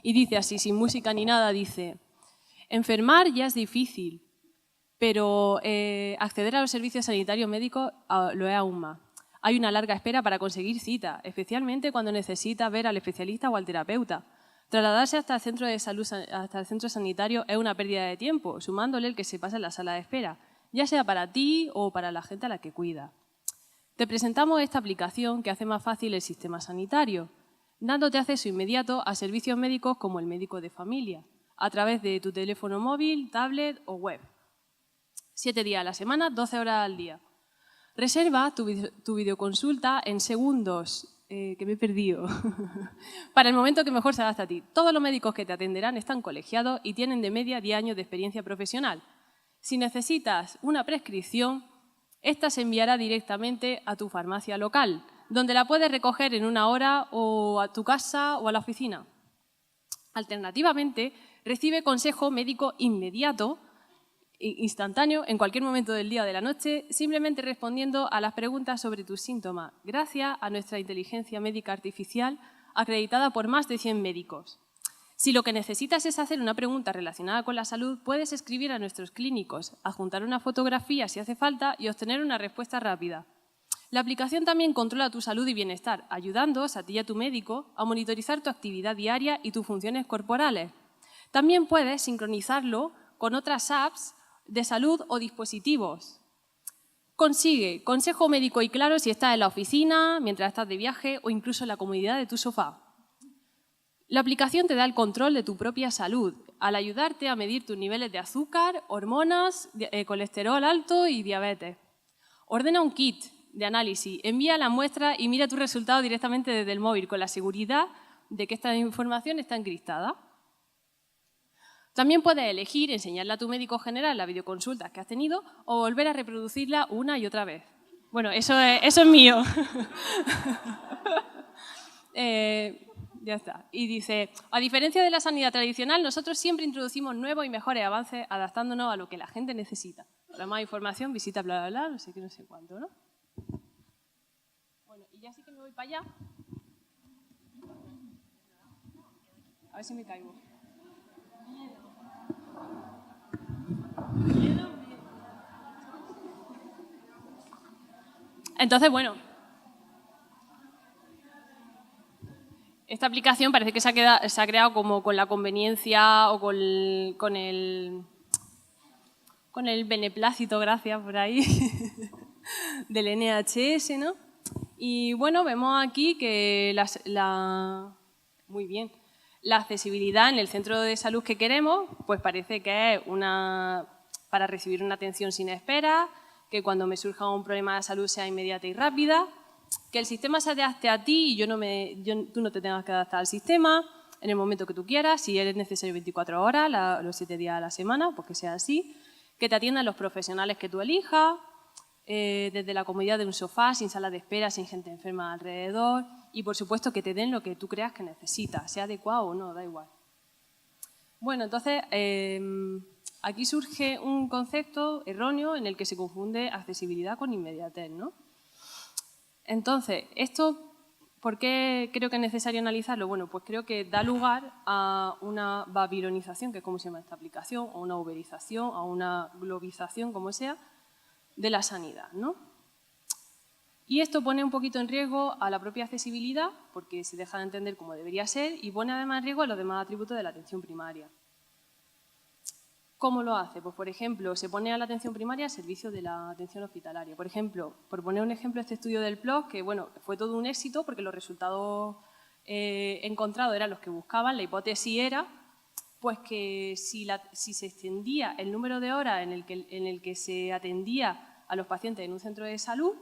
Y dice así, sin música ni nada, dice: enfermar ya es difícil, pero acceder a los servicios sanitarios médicos lo es aún más. Hay una larga espera para conseguir cita, especialmente cuando necesitas ver al especialista o al terapeuta. Trasladarse hasta el centro de salud, hasta el centro sanitario, es una pérdida de tiempo, sumándole el que se pasa en la sala de espera, ya sea para ti o para la gente a la que cuida. Te presentamos esta aplicación que hace más fácil el sistema sanitario, dándote acceso inmediato a servicios médicos como el médico de familia, a través de tu teléfono móvil, tablet o web. 7 días a la semana, 12 horas al día. Reserva tu videoconsulta en segundos, que me he perdido, para el momento que mejor se adapte a ti. Todos los médicos que te atenderán están colegiados y tienen de media 10 años de experiencia profesional. Si necesitas una prescripción, esta se enviará directamente a tu farmacia local, donde la puedes recoger en 1 hora o a tu casa o a la oficina. Alternativamente, recibe consejo médico inmediato, instantáneo, en cualquier momento del día o de la noche, simplemente respondiendo a las preguntas sobre tus síntomas, gracias a nuestra inteligencia médica artificial acreditada por más de 100 médicos. Si lo que necesitas es hacer una pregunta relacionada con la salud, puedes escribir a nuestros clínicos, adjuntar una fotografía si hace falta y obtener una respuesta rápida. La aplicación también controla tu salud y bienestar, ayudándoos a ti y a tu médico a monitorizar tu actividad diaria y tus funciones corporales. También puedes sincronizarlo con otras apps de salud o dispositivos. Consigue consejo médico y claro si estás en la oficina, mientras estás de viaje o incluso en la comodidad de tu sofá. La aplicación te da el control de tu propia salud, al ayudarte a medir tus niveles de azúcar, hormonas, colesterol alto y diabetes. Ordena un kit de análisis, envía la muestra y mira tus resultados directamente desde el móvil, con la seguridad de que esta información está encriptada. También puedes elegir enseñarle a tu médico general las videoconsultas que has tenido o volver a reproducirla una y otra vez. Bueno, eso es mío. Ya está. Y dice, a diferencia de la sanidad tradicional, nosotros siempre introducimos nuevos y mejores avances adaptándonos a lo que la gente necesita. Para más información, visita bla, bla, bla, no sé qué, no sé cuánto, ¿no? Bueno, y ya sí que me voy para allá. A ver si me caigo. Entonces, bueno, esta aplicación parece que se ha creado como con la conveniencia o con el beneplácito, gracias por ahí, del NHS, ¿no? Y bueno, vemos aquí que muy bien, la accesibilidad en el centro de salud que queremos, pues parece que es para recibir una atención sin espera, que cuando me surja un problema de salud sea inmediata y rápida, que el sistema se adapte a ti y tú no te tengas que adaptar al sistema en el momento que tú quieras, si es necesario 24 horas, los 7 días a la semana, pues que sea así, que te atiendan los profesionales que tú elijas, desde la comodidad de un sofá, sin sala de espera, sin gente enferma alrededor y, por supuesto, que te den lo que tú creas que necesitas, sea adecuado o no, da igual. Bueno, entonces, aquí surge un concepto erróneo en el que se confunde accesibilidad con inmediatez, ¿no? Entonces, esto, ¿por qué creo que es necesario analizarlo? Bueno, pues creo que da lugar a una babilonización, que es como se llama esta aplicación, o una uberización, a una globización, como sea, de la sanidad, ¿no? Y esto pone un poquito en riesgo a la propia accesibilidad, porque se deja de entender como debería ser, y pone además en riesgo a los demás atributos de la atención primaria. ¿Cómo lo hace? Pues, por ejemplo, se pone a la atención primaria al servicio de la atención hospitalaria. Por ejemplo, por poner un ejemplo, este estudio del PLOS, que bueno, fue todo un éxito porque los resultados encontrados eran los que buscaban. La hipótesis era pues que si se extendía el número de horas en el que se atendía a los pacientes en un centro de salud,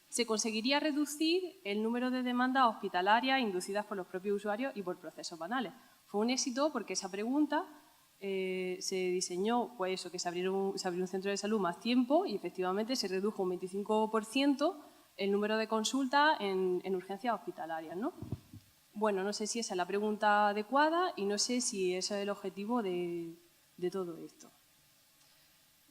se conseguiría reducir el número de demandas hospitalarias inducidas por los propios usuarios y por procesos banales. Fue un éxito porque esa pregunta se diseñó, pues eso, que se abrió un centro de salud más tiempo y efectivamente se redujo un 25% el número de consultas en urgencias hospitalarias, ¿no? Bueno, no sé si esa es la pregunta adecuada y no sé si ese es el objetivo de todo esto.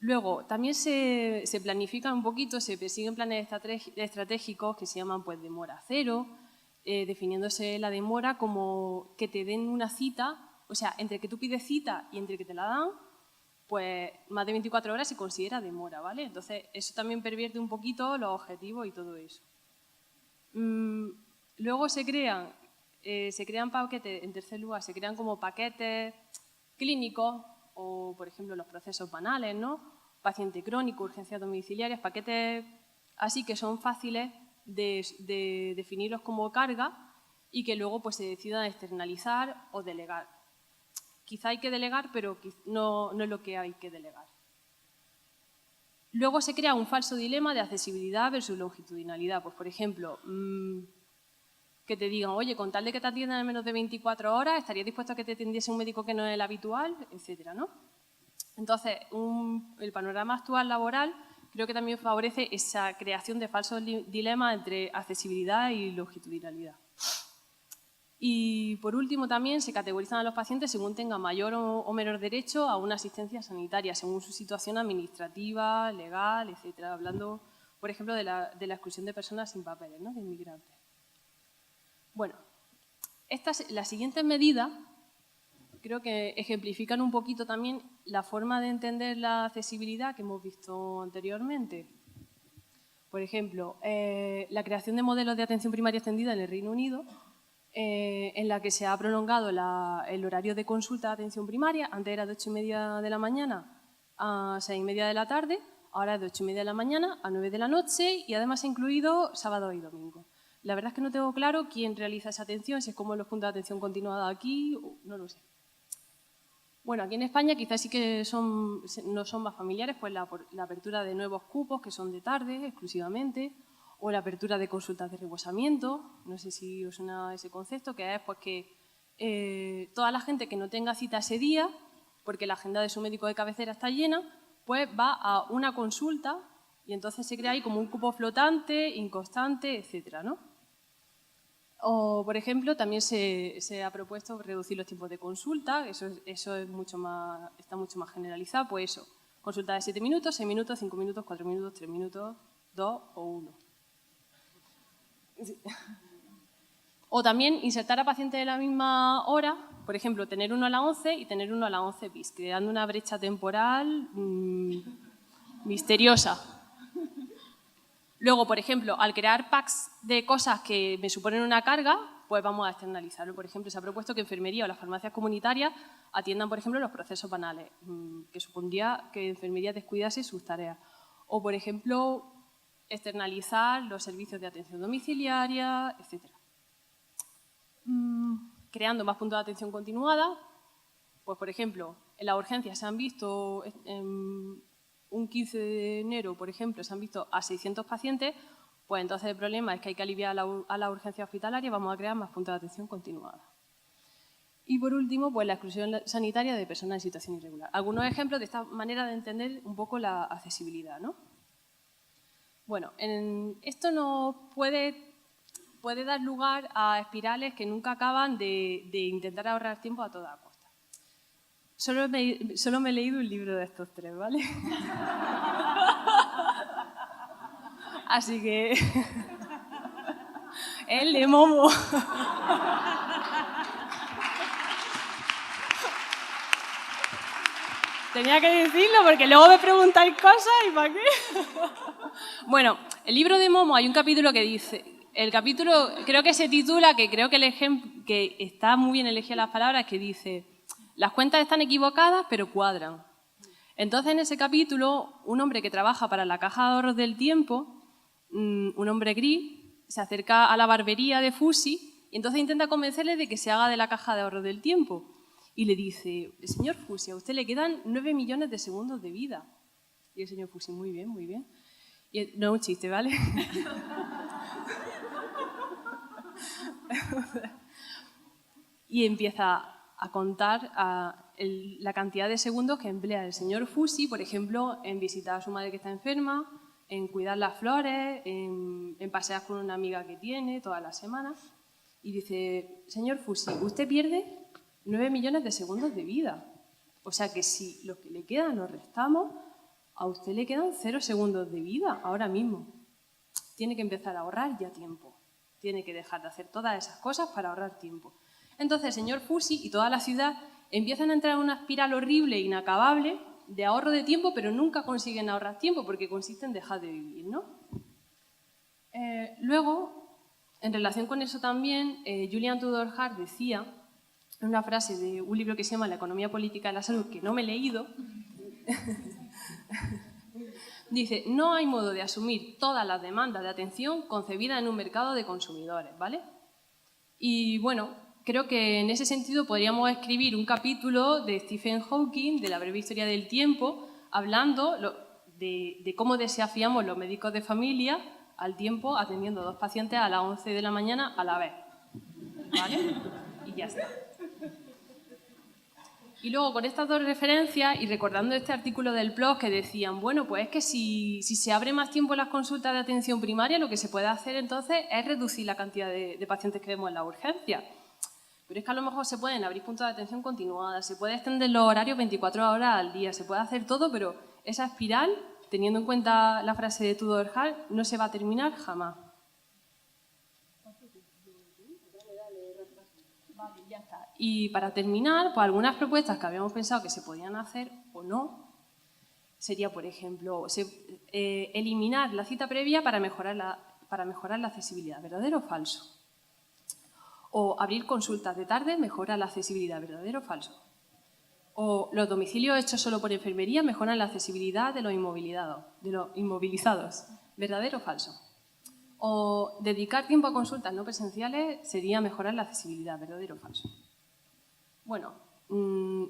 Luego, también se planifican un poquito, se persiguen planes estratégicos que se llaman pues demora cero, definiéndose la demora como que te den una cita, o sea, entre que tú pides cita y entre que te la dan, pues más de 24 horas se considera demora, ¿vale? Entonces, eso también pervierte un poquito los objetivos y todo eso. Luego se crean paquetes, en tercer lugar, se crean como paquetes clínicos o, por ejemplo, los procesos banales, ¿no? Paciente crónico, urgencias domiciliarias, paquetes así que son fáciles de definirlos como carga y que luego pues, se decidan externalizar o delegar. Quizá hay que delegar, pero no es lo que hay que delegar. Luego se crea un falso dilema de accesibilidad versus longitudinalidad. Pues, por ejemplo, que te digan, oye, con tal de que te atiendan en menos de 24 horas, ¿estarías dispuesto a que te atendiese un médico que no es el habitual? Etcétera, ¿no? Entonces, el panorama actual laboral creo que también favorece esa creación de falsos dilemas entre accesibilidad y longitudinalidad. Y, por último, también se categorizan a los pacientes según tengan mayor o menor derecho a una asistencia sanitaria, según su situación administrativa, legal, etcétera. Hablando, por ejemplo, de la exclusión de personas sin papeles, ¿no? De inmigrantes. Bueno, las siguientes medidas creo que ejemplifican un poquito también la forma de entender la accesibilidad que hemos visto anteriormente. Por ejemplo, la creación de modelos de atención primaria extendida en el Reino Unido, en la que se ha prolongado el horario de consulta de atención primaria. Antes era de 8:30 de la mañana a 6:30 de la tarde, ahora es de 8:30 de la mañana a 9 de la noche y además ha incluido sábado y domingo. La verdad es que no tengo claro quién realiza esa atención, si es como en los puntos de atención continuada aquí, no lo sé. Bueno, aquí en España quizás sí que no son más familiares, pues la apertura de nuevos cupos que son de tarde exclusivamente, o la apertura de consultas de reposamiento, no sé si os suena ese concepto, que es pues que toda la gente que no tenga cita ese día, porque la agenda de su médico de cabecera está llena, pues va a una consulta y entonces se crea ahí como un cupo flotante, inconstante, etcétera, ¿no? O, por ejemplo, también se ha propuesto reducir los tiempos de consulta, eso está mucho más generalizado, pues eso, consulta de 7 minutos, 6 minutos, 5 minutos, 4 minutos, 3 minutos, 2 o 1. Sí. O también insertar a pacientes de la misma hora, por ejemplo, tener uno a las 11 y tener uno a las 11 bis, creando una brecha temporal misteriosa. Luego, por ejemplo, al crear packs de cosas que me suponen una carga, pues vamos a externalizarlo. Por ejemplo, se ha propuesto que enfermería o las farmacias comunitarias atiendan, por ejemplo, los procesos banales, que supondría que enfermería descuidase sus tareas. O, por ejemplo, externalizar los servicios de atención domiciliaria, etc. Creando más puntos de atención continuada, pues, por ejemplo, en las urgencias se han visto un 15 de enero, por ejemplo, se han visto a 600 pacientes, pues entonces el problema es que hay que aliviar a la urgencia hospitalaria y vamos a crear más puntos de atención continuada. Y por último, pues la exclusión sanitaria de personas en situación irregular. Algunos ejemplos de esta manera de entender un poco la accesibilidad, ¿no? Bueno, esto nos puede dar lugar a espirales que nunca acaban de intentar ahorrar tiempo a toda costa. Solo me he leído un libro de estos tres, ¿vale? Así que... el de Momo. Tenía que decirlo porque luego me preguntáis cosas y ¿para qué? Bueno, el libro de Momo hay un capítulo que dice... El capítulo creo que se titula, que creo que el ejemplo, que está muy bien elegidas las palabras, que dice... Las cuentas están equivocadas, pero cuadran. Entonces, en ese capítulo, un hombre que trabaja para la Caja de Ahorros del Tiempo, un hombre gris, se acerca a la barbería de Fusi y entonces intenta convencerle de que se haga de la Caja de Ahorros del Tiempo. Y le dice, señor Fusi, a usted le quedan 9 millones de segundos de vida. Y el señor Fusi, muy bien, muy bien. Y no es un chiste, ¿vale? Y empieza a contar la cantidad de segundos que emplea el señor Fusi, por ejemplo, en visitar a su madre que está enferma, en cuidar las flores, en pasear con una amiga que tiene todas las semanas. Y dice, señor Fusi, usted pierde 9 millones de segundos de vida. O sea que si lo que le quedan lo restamos, a usted le quedan 0 segundos de vida ahora mismo. Tiene que empezar a ahorrar ya tiempo. Tiene que dejar de hacer todas esas cosas para ahorrar tiempo. Entonces el señor Fusi y toda la ciudad empiezan a entrar en una espiral horrible e inacabable de ahorro de tiempo, pero nunca consiguen ahorrar tiempo porque consiste en dejar de vivir, ¿no? Luego, en relación con eso también, Julian Tudor Hart decía, en una frase de un libro que se llama La economía política de la salud, que no me he leído, dice, no hay modo de asumir todas las demandas de atención concebidas en un mercado de consumidores, ¿vale? Y bueno, creo que en ese sentido podríamos escribir un capítulo de Stephen Hawking, de la breve historia del tiempo, hablando de cómo desafiamos los médicos de familia al tiempo atendiendo a 2 pacientes a las 11 de la mañana a la vez, ¿vale? Y ya está. Y luego, con estas 2 referencias y recordando este artículo del PLOS que decían, bueno, pues es que si se abre más tiempo las consultas de atención primaria, lo que se puede hacer entonces es reducir la cantidad de pacientes que vemos en la urgencia. Pero es que a lo mejor se pueden abrir puntos de atención continuada, se puede extender los horarios 24 horas al día, se puede hacer todo, pero esa espiral, teniendo en cuenta la frase de Tudor Hart, no se va a terminar jamás. Vale, ya está. Y para terminar, pues algunas propuestas que habíamos pensado que se podían hacer o no, sería, por ejemplo, eliminar la cita previa para mejorar la accesibilidad, ¿verdadero o falso? O abrir consultas de tarde mejora la accesibilidad, ¿verdadero o falso? O los domicilios hechos solo por enfermería mejoran la accesibilidad de los inmovilizados, ¿verdadero o falso? O dedicar tiempo a consultas no presenciales sería mejorar la accesibilidad, ¿verdadero o falso? Bueno,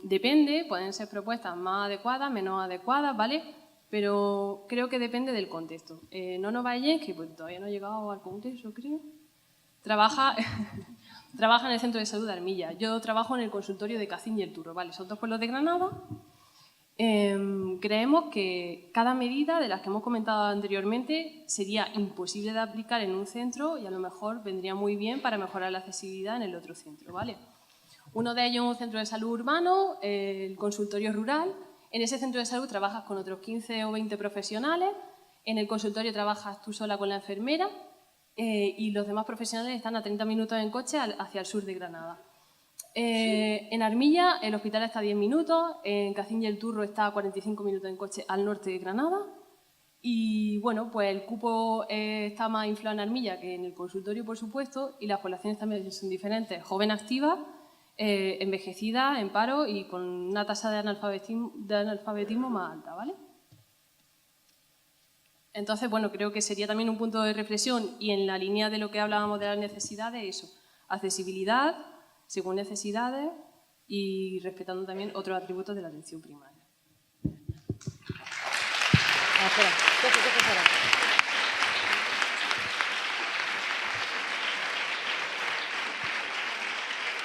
depende, pueden ser propuestas más adecuadas, menos adecuadas, ¿vale? Pero creo que depende del contexto. Nono Vallés, que pues, todavía no ha llegado al congreso, creo, trabaja en el Centro de Salud de Armilla. Yo trabajo en el consultorio de Cacín y El Turro, ¿vale? Son 2 pueblos de Granada. Creemos que cada medida de las que hemos comentado anteriormente sería imposible de aplicar en un centro y a lo mejor vendría muy bien para mejorar la accesibilidad en el otro centro, ¿vale? Uno de ellos es un centro de salud urbano, el consultorio rural. En ese centro de salud trabajas con otros 15 o 20 profesionales. En el consultorio trabajas tú sola con la enfermera y los demás profesionales están a 30 minutos en coche hacia el sur de Granada. En Armilla el hospital está a 10 minutos, en Cacín y El Turro está a 45 minutos en coche al norte de Granada. Y bueno, pues el cupo está más inflado en Armilla que en el consultorio, por supuesto, y las poblaciones también son diferentes. Joven activa, envejecida, en paro y con una tasa de analfabetismo más alta, ¿vale? Entonces, bueno, creo que sería también un punto de reflexión y en la línea de lo que hablábamos de las necesidades, eso, accesibilidad según necesidades y respetando también otros atributos de la atención primaria.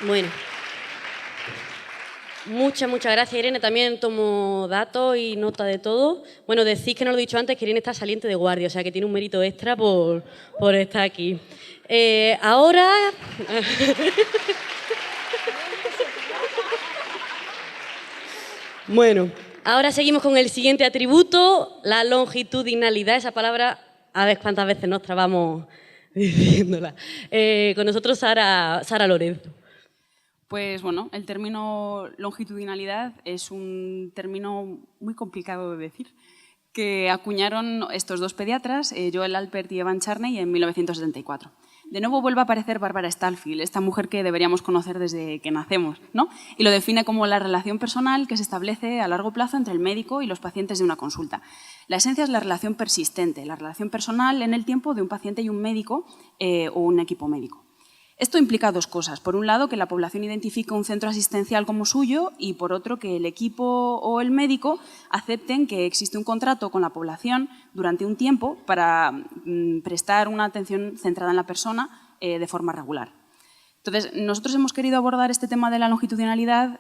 Bueno, muchas gracias, Irene. También tomo datos y nota de todo. Bueno, decís que no lo he dicho antes, que Irene está saliente de guardia, o sea que tiene un mérito extra por estar aquí. Ahora... Bueno, ahora seguimos con el siguiente atributo, la longitudinalidad. Esa palabra, a ver cuántas veces nos trabamos diciéndola. Con nosotros Sara Lorenzo. Pues bueno, el término longitudinalidad es un término muy complicado de decir, que acuñaron estos 2 pediatras, Joel Alpert y Evan Charney, en 1974. De nuevo vuelve a aparecer Barbara Stallfield, esta mujer que deberíamos conocer desde que nacemos, ¿no? Y lo define como la relación personal que se establece a largo plazo entre el médico y los pacientes de una consulta. La esencia es la relación persistente, la relación personal en el tiempo de un paciente y un médico o un equipo médico. Esto implica 2 cosas. Por un lado, que la población identifique un centro asistencial como suyo y, por otro, que el equipo o el médico acepten que existe un contrato con la población durante un tiempo para prestar una atención centrada en la persona de forma regular. Entonces, nosotros hemos querido abordar este tema de la longitudinalidad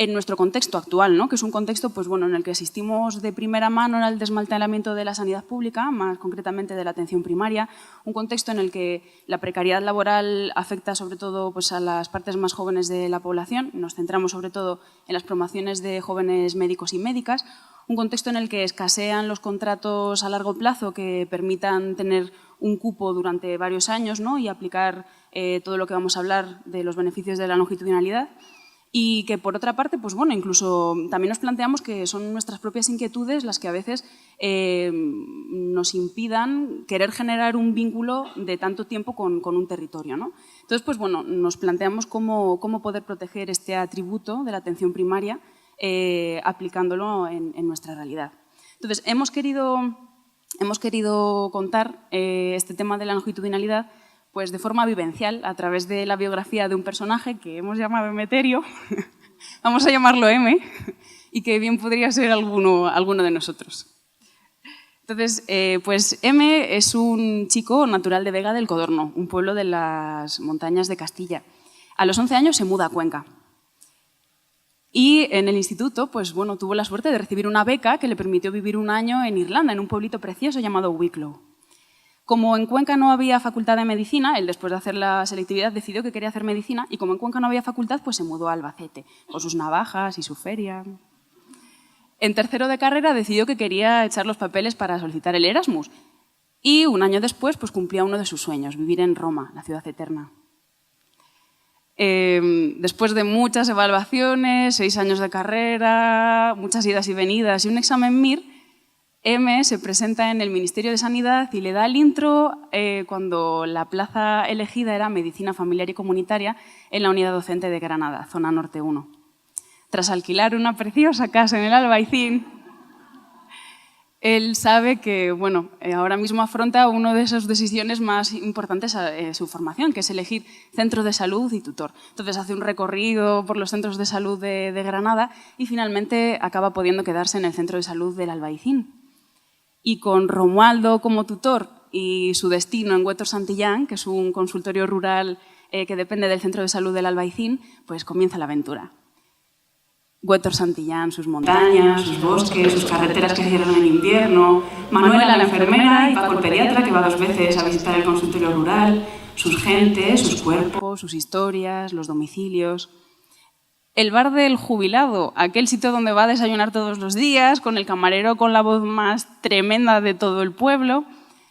en nuestro contexto actual, ¿no? Que es un contexto pues, bueno, en el que asistimos de primera mano al desmantelamiento de la sanidad pública, más concretamente de la atención primaria, un contexto en el que la precariedad laboral afecta sobre todo pues, a las partes más jóvenes de la población, nos centramos sobre todo en las promociones de jóvenes médicos y médicas, un contexto en el que escasean los contratos a largo plazo que permitan tener un cupo durante varios años, ¿no? Y aplicar todo lo que vamos a hablar de los beneficios de la longitudinalidad. Y que, por otra parte, pues bueno, incluso también nos planteamos que son nuestras propias inquietudes las que a veces nos impidan querer generar un vínculo de tanto tiempo con un territorio, ¿no? Entonces, pues bueno, nos planteamos cómo poder proteger este atributo de la atención primaria aplicándolo en nuestra realidad. Entonces, hemos querido contar este tema de la longitudinalidad pues de forma vivencial, a través de la biografía de un personaje que hemos llamado Emeterio, vamos a llamarlo M, y que bien podría ser alguno de nosotros. Entonces, pues M es un chico natural de Vega del Codorno, un pueblo de las montañas de Castilla. A los 11 años se muda a Cuenca. Y en el instituto, pues bueno, tuvo la suerte de recibir una beca que le permitió vivir un año en Irlanda, en un pueblito precioso llamado Wicklow. Como en Cuenca no había facultad de medicina, él después de hacer la selectividad decidió que quería hacer medicina y como en Cuenca no había facultad, pues se mudó a Albacete, con sus navajas y su feria. En tercero de carrera decidió que quería echar los papeles para solicitar el Erasmus y un año después pues cumplía uno de sus sueños, vivir en Roma, la ciudad eterna. Después de muchas evaluaciones, 6 años de carrera, muchas idas y venidas y un examen MIR, M se presenta en el Ministerio de Sanidad y le da el intro cuando la plaza elegida era Medicina Familiar y Comunitaria en la Unidad Docente de Granada, Zona Norte 1. Tras alquilar una preciosa casa en el Albaicín, él sabe que bueno, ahora mismo afronta una de esas decisiones más importantes de su formación, que es elegir centro de salud y tutor. Entonces hace un recorrido por los centros de salud de Granada y finalmente acaba pudiendo quedarse en el centro de salud del Albaicín. Y con Romualdo como tutor y su destino en Huétor Santillán, que es un consultorio rural que depende del centro de salud del Albaicín, pues comienza la aventura. Huétor Santillán, sus montañas, sus bosques, sus carreteras que cierran en invierno, Manuela la enfermera y Paco el pediatra que va 2 veces a visitar el consultorio rural, sus gentes, sus cuerpos, sus historias, los domicilios. El bar del jubilado, aquel sitio donde va a desayunar todos los días, con el camarero con la voz más tremenda de todo el pueblo,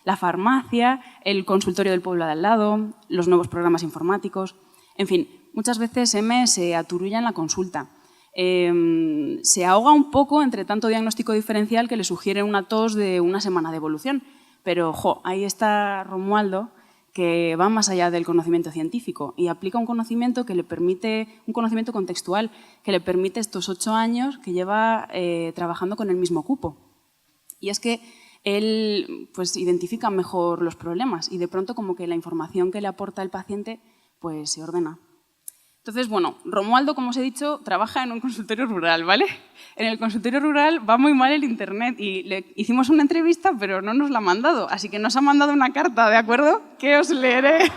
la farmacia, el consultorio del pueblo de al lado, los nuevos programas informáticos. En fin, muchas veces M se aturulla en la consulta. Se ahoga un poco entre tanto diagnóstico diferencial que le sugiere una tos de una semana de evolución. Pero, ahí está Romualdo, que va más allá del conocimiento científico y aplica un conocimiento que le permite, un conocimiento contextual, que le permite estos 8 años que lleva trabajando con el mismo cupo. Y es que él pues, identifica mejor los problemas y de pronto como que la información que le aporta el paciente pues, se ordena. Entonces, bueno, Romualdo, como os he dicho, trabaja en un consultorio rural, ¿vale? En el consultorio rural va muy mal el internet y le hicimos una entrevista, pero no nos la ha mandado. Así que nos ha mandado una carta, ¿de acuerdo? Que os leeré.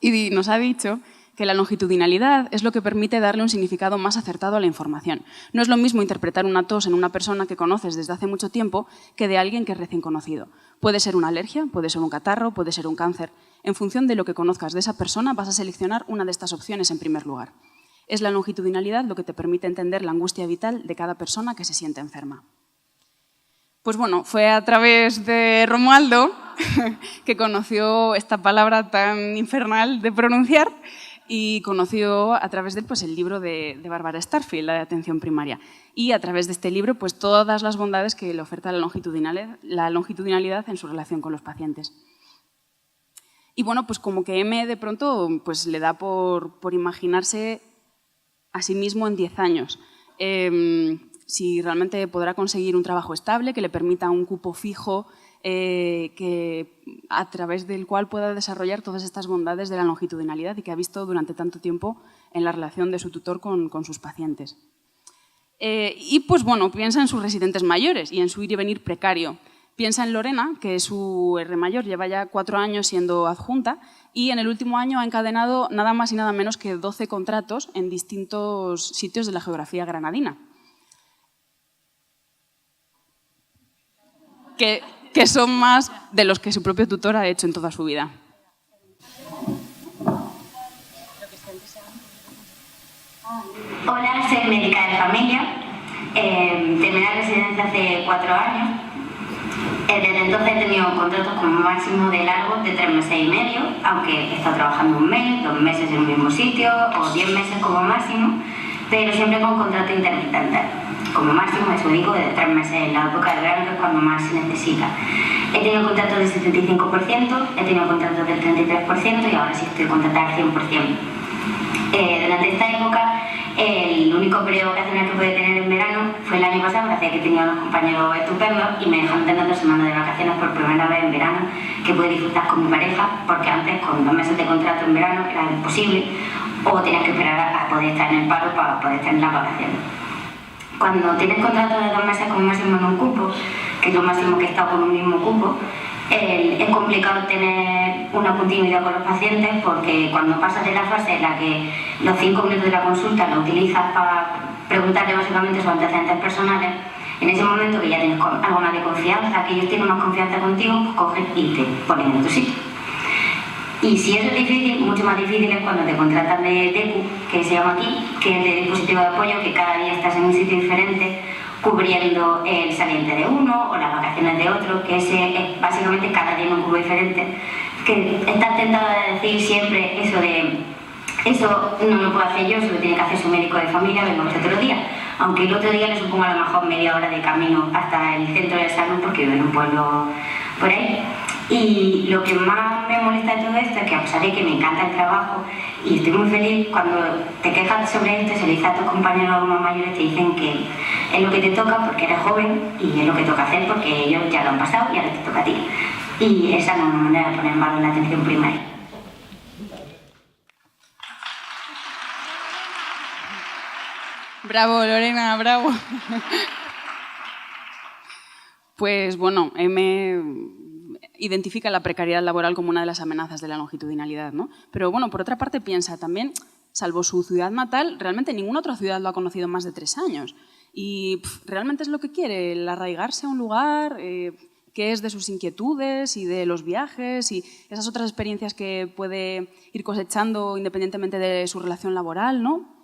Y nos ha dicho que la longitudinalidad es lo que permite darle un significado más acertado a la información. No es lo mismo interpretar una tos en una persona que conoces desde hace mucho tiempo que de alguien que es recién conocido. Puede ser una alergia, puede ser un catarro, puede ser un cáncer. En función de lo que conozcas de esa persona vas a seleccionar una de estas opciones en primer lugar. Es la longitudinalidad lo que te permite entender la angustia vital de cada persona que se siente enferma. Pues bueno, fue a través de Romualdo que conoció esta palabra tan infernal de pronunciar y conoció a través de él pues, el libro de Barbara Starfield, la de atención primaria. Y a través de este libro pues, todas las bondades que le oferta la longitudinalidad en su relación con los pacientes. Y bueno, pues como que M de pronto pues, le da por imaginarse a sí mismo en 10 años. Si realmente podrá conseguir un trabajo estable que le permita un cupo fijo a través del cual pueda desarrollar todas estas bondades de la longitudinalidad y que ha visto durante tanto tiempo en la relación de su tutor con sus pacientes. Y pues bueno, piensa en sus residentes mayores y en su ir y venir precario. Piensa en Lorena, que es su R mayor, lleva ya 4 años siendo adjunta y en el último año ha encadenado nada más y nada menos que 12 contratos en distintos sitios de la geografía granadina. Que son más de los que su propio tutor ha hecho en toda su vida. Hola, soy médica de familia. Terminé la residencia hace 4 años. Desde entonces he tenido contratos como máximo de largo de 3 meses y medio, aunque he estado trabajando 1 mes, 2 meses en un mismo sitio o 10 meses como máximo, pero siempre con contrato intermitente. Como máximo, eso digo, de 3 meses en la época de verano, que es cuando más se necesita. He tenido contratos del 75%, he tenido contratos del 33% y ahora sí estoy contratada al 100%. Durante esta época, el único periodo vacacional que pude tener en verano fue el año pasado, gracias a que tenía unos compañeros estupendos y me dejaron tener 2 semanas de vacaciones por primera vez en verano, que pude disfrutar con mi pareja, porque antes, con 2 meses de contrato en verano, era imposible, o tenías que esperar a poder estar en el paro para poder tener las vacaciones. Cuando tienes contrato de 2 meses con máximo en un cupo, que es lo máximo que he estado con un mismo cupo, es complicado tener una continuidad con los pacientes, porque cuando pasas de la fase en la que los 5 minutos de la consulta lo utilizas para preguntarle básicamente sus antecedentes personales, en ese momento que ya tienes algo más de confianza, que ellos tienen más confianza contigo, pues cogen y te ponen en tu sitio. Y si eso es difícil, mucho más difícil es cuando te contratan de DECU, que se llama aquí, que es de dispositivo de apoyo, que cada día estás en un sitio diferente, cubriendo el saliente de uno o las vacaciones de otro, que ese es básicamente cada día en un cubo diferente, que estás tentada de decir siempre eso de eso no lo puedo hacer yo, eso lo tiene que hacer su médico de familia, vengo otro día, aunque el otro día le suponga a lo mejor media hora de camino hasta el centro de salud, porque vive en un pueblo por ahí. Y lo que más me molesta de todo esto es que, a pesar de que me encanta el trabajo y estoy muy feliz, cuando te quejas sobre esto, se lo dices a tus compañeros más mayores, te dicen que es lo que te toca porque eres joven y es lo que toca hacer porque ellos ya lo han pasado y ahora te toca a ti. Y esa no es una manera de poner en valor la atención primaria. Bravo, Lorena, bravo. Pues bueno, identifica la precariedad laboral como una de las amenazas de la longitudinalidad, ¿no? Pero bueno, por otra parte piensa también, salvo su ciudad natal, realmente ninguna otra ciudad lo ha conocido más de 3 años. Y realmente es lo que quiere, el arraigarse a un lugar, que es de sus inquietudes y de los viajes y esas otras experiencias que puede ir cosechando independientemente de su relación laboral, ¿no?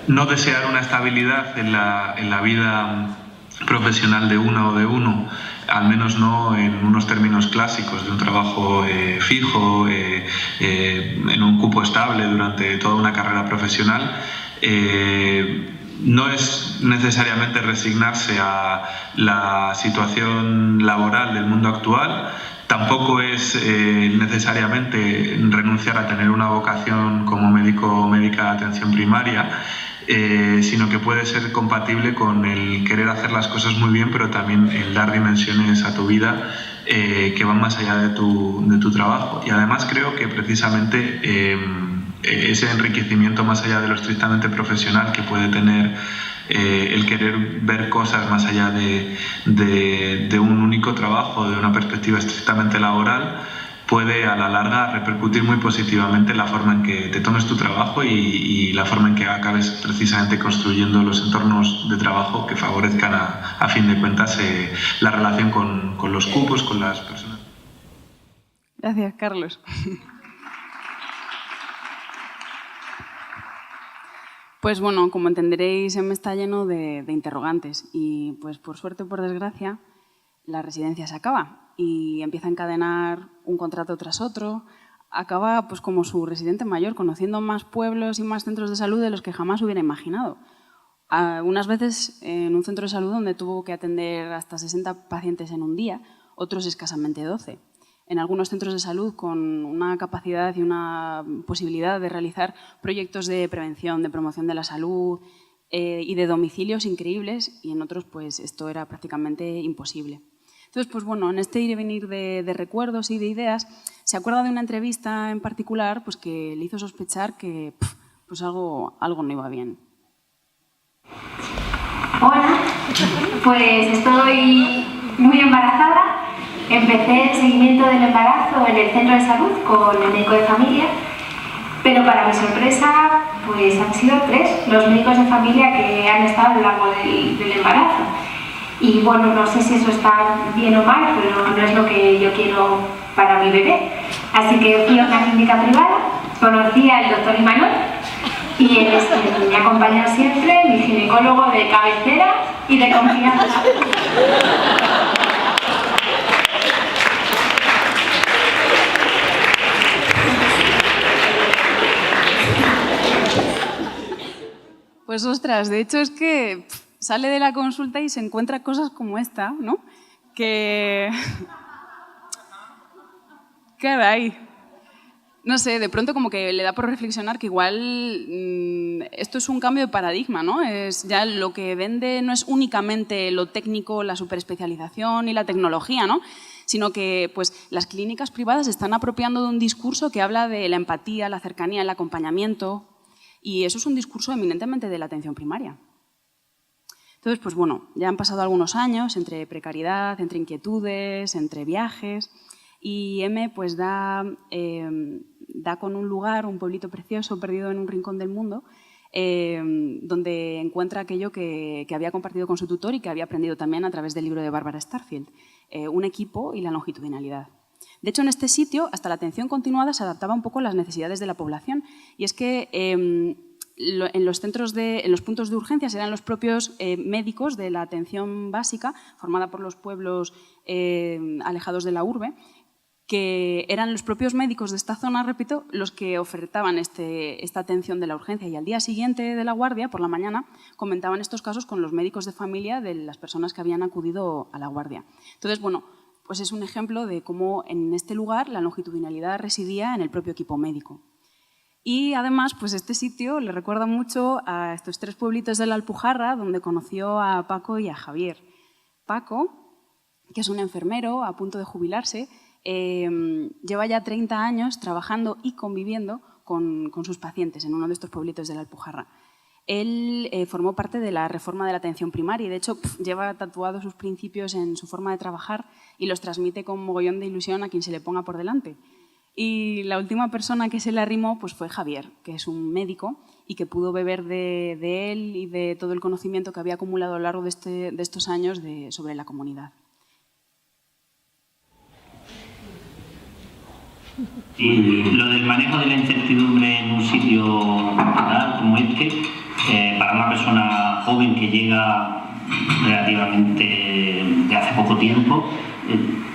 No desear una estabilidad en la vida profesional de una o de uno, al menos no en unos términos clásicos de un trabajo fijo, en un cupo estable durante toda una carrera profesional, no es necesariamente resignarse a la situación laboral del mundo actual. Tampoco es necesariamente renunciar a tener una vocación como médico o médica de atención primaria, sino que puede ser compatible con el querer hacer las cosas muy bien, pero también el dar dimensiones a tu vida que van más allá de tu trabajo. Y además creo que precisamente ese enriquecimiento más allá de lo estrictamente profesional que puede tener el querer ver cosas más allá de un único trabajo, de una perspectiva estrictamente laboral, puede a la larga repercutir muy positivamente en la forma en que te tomes tu trabajo y la forma en que acabes precisamente construyendo los entornos de trabajo que favorezcan a fin de cuentas la relación con los cupos, con las personas. Gracias, Carlos. Pues bueno, como entenderéis, me está lleno de interrogantes y pues por suerte o por desgracia la residencia se acaba y empieza a encadenar un contrato tras otro. Acaba pues como su residente mayor, conociendo más pueblos y más centros de salud de los que jamás hubiera imaginado. Unas veces en un centro de salud donde tuvo que atender hasta 60 pacientes en un día, otros escasamente 12. En algunos centros de salud con una capacidad y una posibilidad de realizar proyectos de prevención, de promoción de la salud y de domicilios increíbles, y en otros pues esto era prácticamente imposible. Entonces, pues bueno, en este ir y venir de recuerdos y de ideas, se acuerda de una entrevista en particular pues que le hizo sospechar que pues algo no iba bien. Hola, pues estoy muy embarazada. Empecé el seguimiento del embarazo en el centro de salud con el médico de familia, pero para mi sorpresa pues han sido 3 los médicos de familia que han estado a lo largo del embarazo. Y bueno, no sé si eso está bien o mal, pero no es lo que yo quiero para mi bebé. Así que fui a una clínica privada, Conocí al doctor Imanol y él es quien me acompaña siempre, mi ginecólogo de cabecera y de confianza. Pues ostras, de hecho es que sale de la consulta y se encuentra cosas como esta, ¿no? Que... Caray. No sé, de pronto como que le da por reflexionar que igual esto es un cambio de paradigma, ¿no? Ya lo que vende no es únicamente lo técnico, la superespecialización y la tecnología, ¿no? Sino que pues, las clínicas privadas están apropiando de un discurso que habla de la empatía, la cercanía, el acompañamiento, y eso es un discurso eminentemente de la atención primaria. Entonces, pues bueno, ya han pasado algunos años entre precariedad, entre inquietudes, entre viajes, y M pues da con un lugar, un pueblito precioso perdido en un rincón del mundo, donde encuentra aquello que había compartido con su tutor y que había aprendido también a través del libro de Barbara Starfield, un equipo y la longitudinalidad. De hecho, en este sitio, hasta la atención continuada se adaptaba un poco a las necesidades de la población, y es que en los puntos de urgencias eran los propios médicos de la atención básica, formada por los pueblos alejados de la urbe, que eran los propios médicos de esta zona, repito, los que ofertaban esta atención de la urgencia, y al día siguiente de la guardia, por la mañana, comentaban estos casos con los médicos de familia de las personas que habían acudido a la guardia. Entonces, bueno, pues es un ejemplo de cómo en este lugar la longitudinalidad residía en el propio equipo médico. Y además, pues este sitio le recuerda mucho a estos 3 pueblitos de la Alpujarra, donde conoció a Paco y a Javier. Paco, que es un enfermero a punto de jubilarse, lleva ya 30 años trabajando y conviviendo con sus pacientes en uno de estos pueblitos de la Alpujarra. Él formó parte de la reforma de la atención primaria y, de hecho, lleva tatuados sus principios en su forma de trabajar y los transmite con mogollón de ilusión a quien se le ponga por delante. Y la última persona que se le arrimó pues, fue Javier, que es un médico y que pudo beber de él y de todo el conocimiento que había acumulado a lo largo de estos años sobre la comunidad. Y lo del manejo de la incertidumbre en un sitio rural como este, para una persona joven que llega relativamente de hace poco tiempo,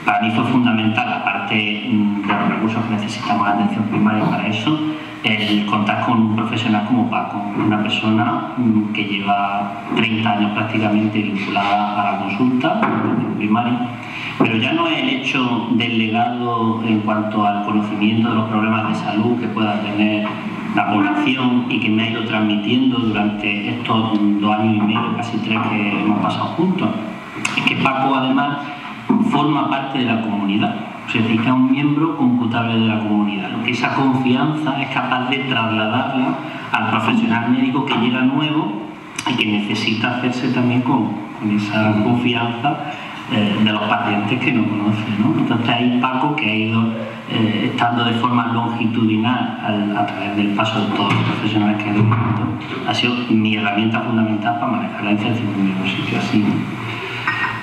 para mí fue fundamental, aparte de los recursos que necesitamos la atención primaria para eso, el contar con un profesional como Paco, una persona que lleva 30 años prácticamente vinculada a la consulta, a la atención primaria. Pero ya no es el hecho del legado en cuanto al conocimiento de los problemas de salud que pueda tener la población y que me ha ido transmitiendo durante estos 2 años y medio, casi 3 que hemos pasado juntos. Es que Paco además forma parte de la comunidad, es decir, que es un miembro computable de la comunidad, lo que esa confianza es capaz de trasladarla al profesional médico que llega nuevo y que necesita hacerse también con esa confianza de los pacientes que no conocen, ¿no? Entonces ahí Paco, que ha ido estando de forma longitudinal a través del paso de todos los profesionales que he visto, ha sido mi herramienta fundamental para manejar la incertidumbre en un sitio así, ¿no?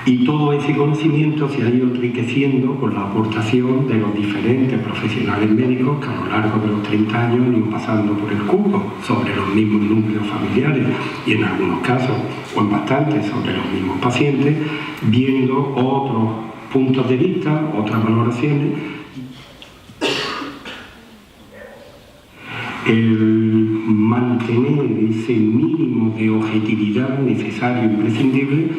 Y todo ese conocimiento se ha ido enriqueciendo con la aportación de los diferentes profesionales médicos que a lo largo de los 30 años han ido pasando por el cupo sobre los mismos núcleos familiares y en algunos casos, o en bastantes, sobre los mismos pacientes, viendo otros puntos de vista, otras valoraciones. El mantener ese mínimo de objetividad necesario e imprescindible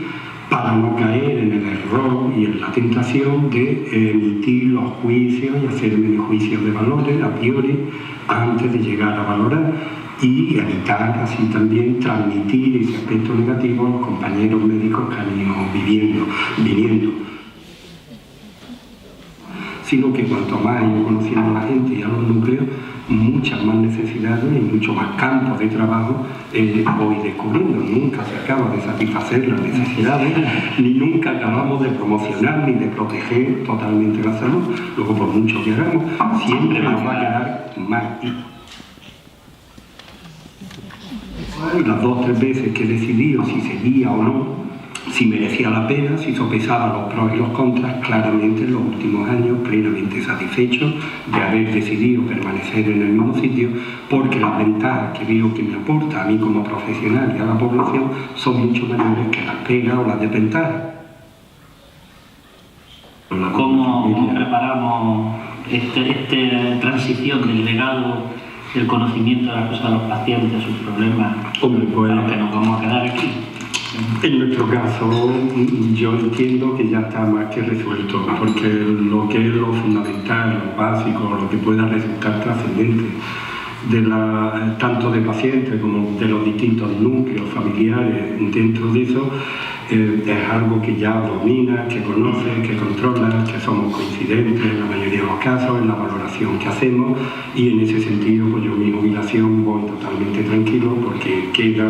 para no caer en el error y en la tentación de emitir los juicios y hacerme juicios de valores a priori antes de llegar a valorar y evitar así también transmitir ese aspecto negativo a los compañeros médicos que han ido viniendo. Sino que cuanto más he ido conociendo a la gente y a los núcleos, muchas más necesidades y mucho más campos de trabajo voy descubriendo. Nunca se acaba de satisfacer las necesidades, ni nunca acabamos de promocionar ni de proteger totalmente la salud. Luego, por mucho que hagamos, siempre nos va a quedar más. Y las 2 o 3 veces que he decidido si seguía o no, si merecía la pena, si sopesaba los pros y los contras. Claramente en los últimos años plenamente satisfecho de haber decidido permanecer en el mismo sitio, porque las ventajas que veo que me aporta a mí como profesional y a la población son mucho mayores que las pegas o las desventajas. ¿Cómo preparamos esta transición del legado del conocimiento de las cosas de los pacientes, sus problemas, Hombre, pues, a lo que nos vamos a quedar aquí? En nuestro caso, yo entiendo que ya está más que resuelto, porque lo que es lo fundamental, lo básico, lo que pueda resultar trascendente, tanto de pacientes como de los distintos núcleos familiares dentro de eso, es algo que ya dominas, que conoces, que controlas, que somos coincidentes en la mayoría de los casos, en la valoración que hacemos, y en ese sentido, pues yo mi jubilación voy totalmente tranquilo porque queda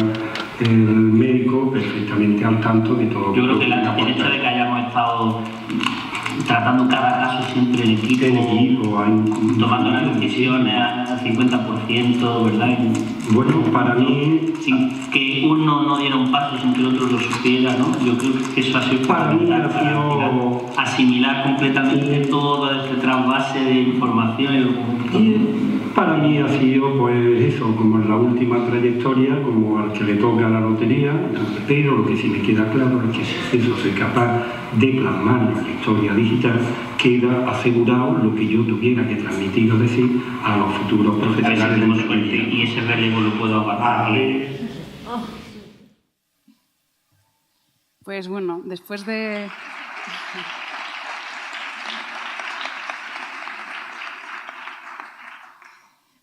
el médico perfectamente al tanto de todo. Yo creo que el hecho de que hayamos estado tratando cada caso siempre en equipo, tomando las decisiones al 50%, ¿verdad? Bueno, para mí... Sin que uno no diera un paso sin que el otro lo supiera, ¿no? Yo creo que eso ha sido para mí para asimilar completamente todo este trasvase de información. Para mí ha sido, pues eso, como en la última trayectoria, como al que le toca la lotería, pero lo que sí me queda claro es que si eso soy capaz de plasmar en la historia digital, queda asegurado lo que yo tuviera que transmitir o decir a los futuros profesionales. Y ese relevo lo puedo abarcar. Pues bueno, después de...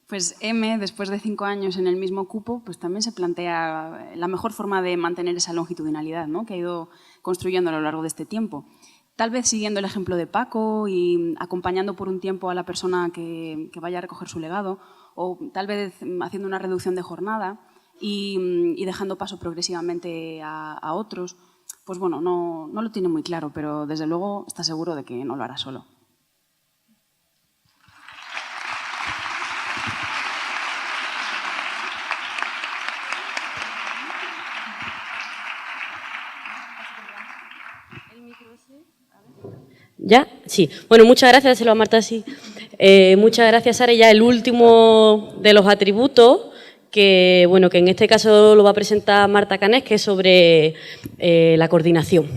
Pues M, después de 5 años en el mismo cupo, pues también se plantea la mejor forma de mantener esa longitudinalidad, ¿no?, que ha ido construyendo a lo largo de este tiempo. Tal vez siguiendo el ejemplo de Paco y acompañando por un tiempo a la persona que vaya a recoger su legado, o tal vez haciendo una reducción de jornada y dejando paso progresivamente a otros. Pues bueno, no lo tiene muy claro, pero desde luego está seguro de que no lo hará solo. ¿Ya? Sí. Bueno, muchas gracias, se lo a Marta, sí. Muchas gracias, Sara. Ya el último de los atributos, que en este caso lo va a presentar Marta Canés, que es sobre la coordinación.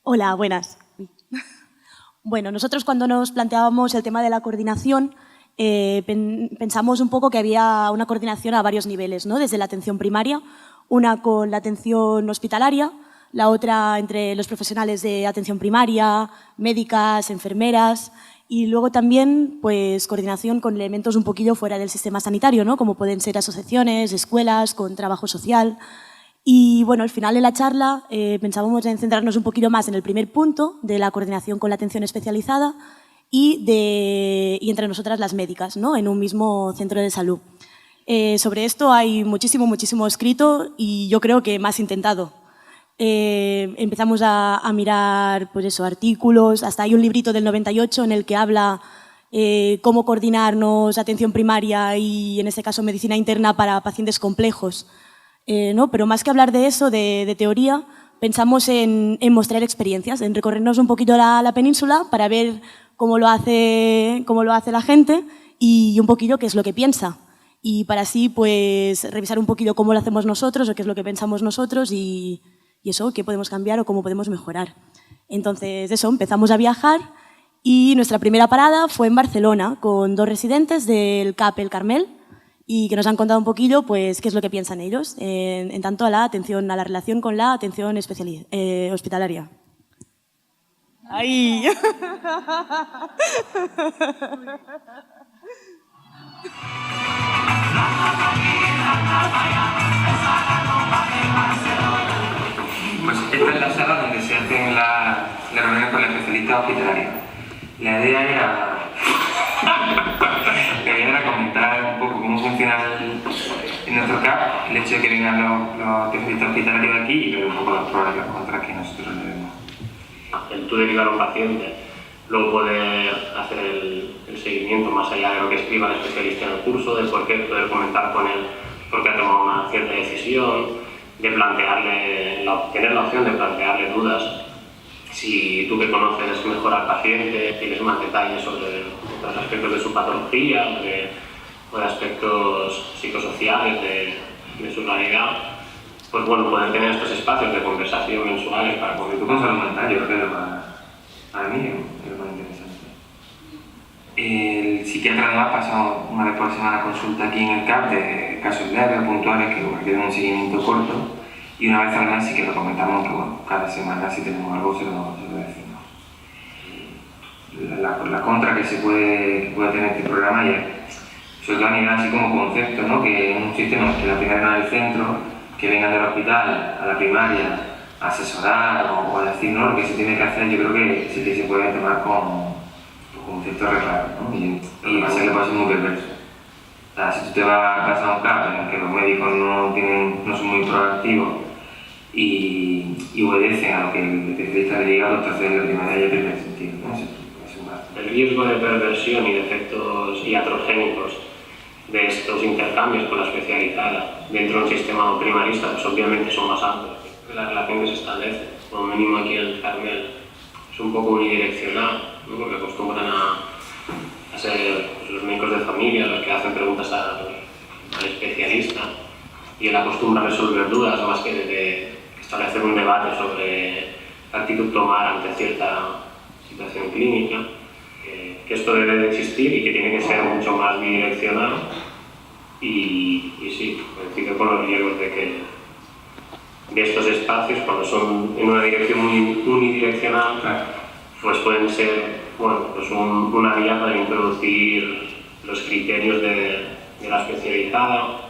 Hola, buenas. Bueno, nosotros cuando nos planteábamos el tema de la coordinación, pensamos un poco que había una coordinación a varios niveles, ¿no? Desde la atención primaria, una con la atención hospitalaria, la otra entre los profesionales de atención primaria, médicas, enfermeras, y luego también pues, coordinación con elementos un poquillo fuera del sistema sanitario, ¿no? Como pueden ser asociaciones, escuelas, con trabajo social. Y bueno, al final de la charla pensábamos en centrarnos un poquito más en el primer punto de la coordinación con la atención especializada y entre nosotras las médicas, ¿no? En un mismo centro de salud. Sobre esto hay muchísimo escrito y yo creo que más intentado. Empezamos a mirar pues eso, artículos, hasta hay un librito del 98 en el que habla cómo coordinarnos atención primaria y en este caso medicina interna para pacientes complejos. ¿No? Pero más que hablar de eso, de teoría, pensamos en mostrar experiencias, en recorrernos un poquito la península para ver cómo lo hace la gente y un poquillo qué es lo que piensa. Y para así pues revisar un poquillo cómo lo hacemos nosotros o qué es lo que pensamos nosotros y eso, qué podemos cambiar o cómo podemos mejorar. Entonces eso, empezamos a viajar y nuestra primera parada fue en Barcelona con 2 residentes del CAP El Carmel y que nos han contado un poquillo pues qué es lo que piensan ellos en tanto a la relación con la atención hospitalaria. ¡Ay! Pues esta es la sala donde se hacen las reuniones con la especialista hospitalaria. La idea era comentar un poco cómo funciona en nuestro CAP, el hecho de que vengan los especialistas hospitalarios de aquí y ver un poco los pros y los contras que nosotros le vemos. Tú derivar a un paciente, luego poder hacer el seguimiento más allá de lo que escriba el especialista en el curso, de por qué poder comentar con él porque ha tomado una cierta decisión, de plantearle, tener la opción de plantearle dudas. Si tú que conoces mejor al paciente, tienes más detalles sobre los aspectos de su patología o de aspectos psicosociales de su realidad, pues bueno, poder tener estos espacios de conversación mensuales para poder... Tu caso mental, yo creo que es lo más, para mí es lo más interesante. El psiquiatra además pasa una vez por semana consulta aquí en el CAP de casos leves o puntuales que requieren un seguimiento corto, y una vez al mes sí que lo comentamos que bueno, cada semana si tenemos algo se lo decimos. La contra que se puede tener este programa y sobre todo a nivel así como concepto, ¿no? Que en un sistema que la primaria en el centro, que vengan del hospital a la primaria a asesorar o a decir, ¿no? Lo que se tiene que hacer, yo creo que sí que se puede tomar con cierto reparo, ¿no? Y pasa que puede ser muy perverso. O sea, si tú te vas a casa a un CAP en el que los médicos no son muy proactivos y obedecen a lo que el especialista le diga, pues entonces la primaria ya pierde el sentido, ¿no? El riesgo de perversión y de efectos iatrogénicos de estos intercambios con la especializada dentro de un sistema primarista, pues obviamente son más amplios. La relación que se establece, como mínimo aquí en el Carmel, es un poco unidireccional, ¿no? Porque acostumbran a ser pues, los médicos de familia los que hacen preguntas al especialista, y él acostumbra a resolver dudas más que de establecer un debate sobre la actitud tomar ante cierta situación clínica, que esto debe de existir y que tiene que ser mucho más bidireccional, y sí, coincido con los riesgos de estos espacios, cuando son en una dirección muy unidireccional, pues pueden ser pues una vía para introducir los criterios de la especializada,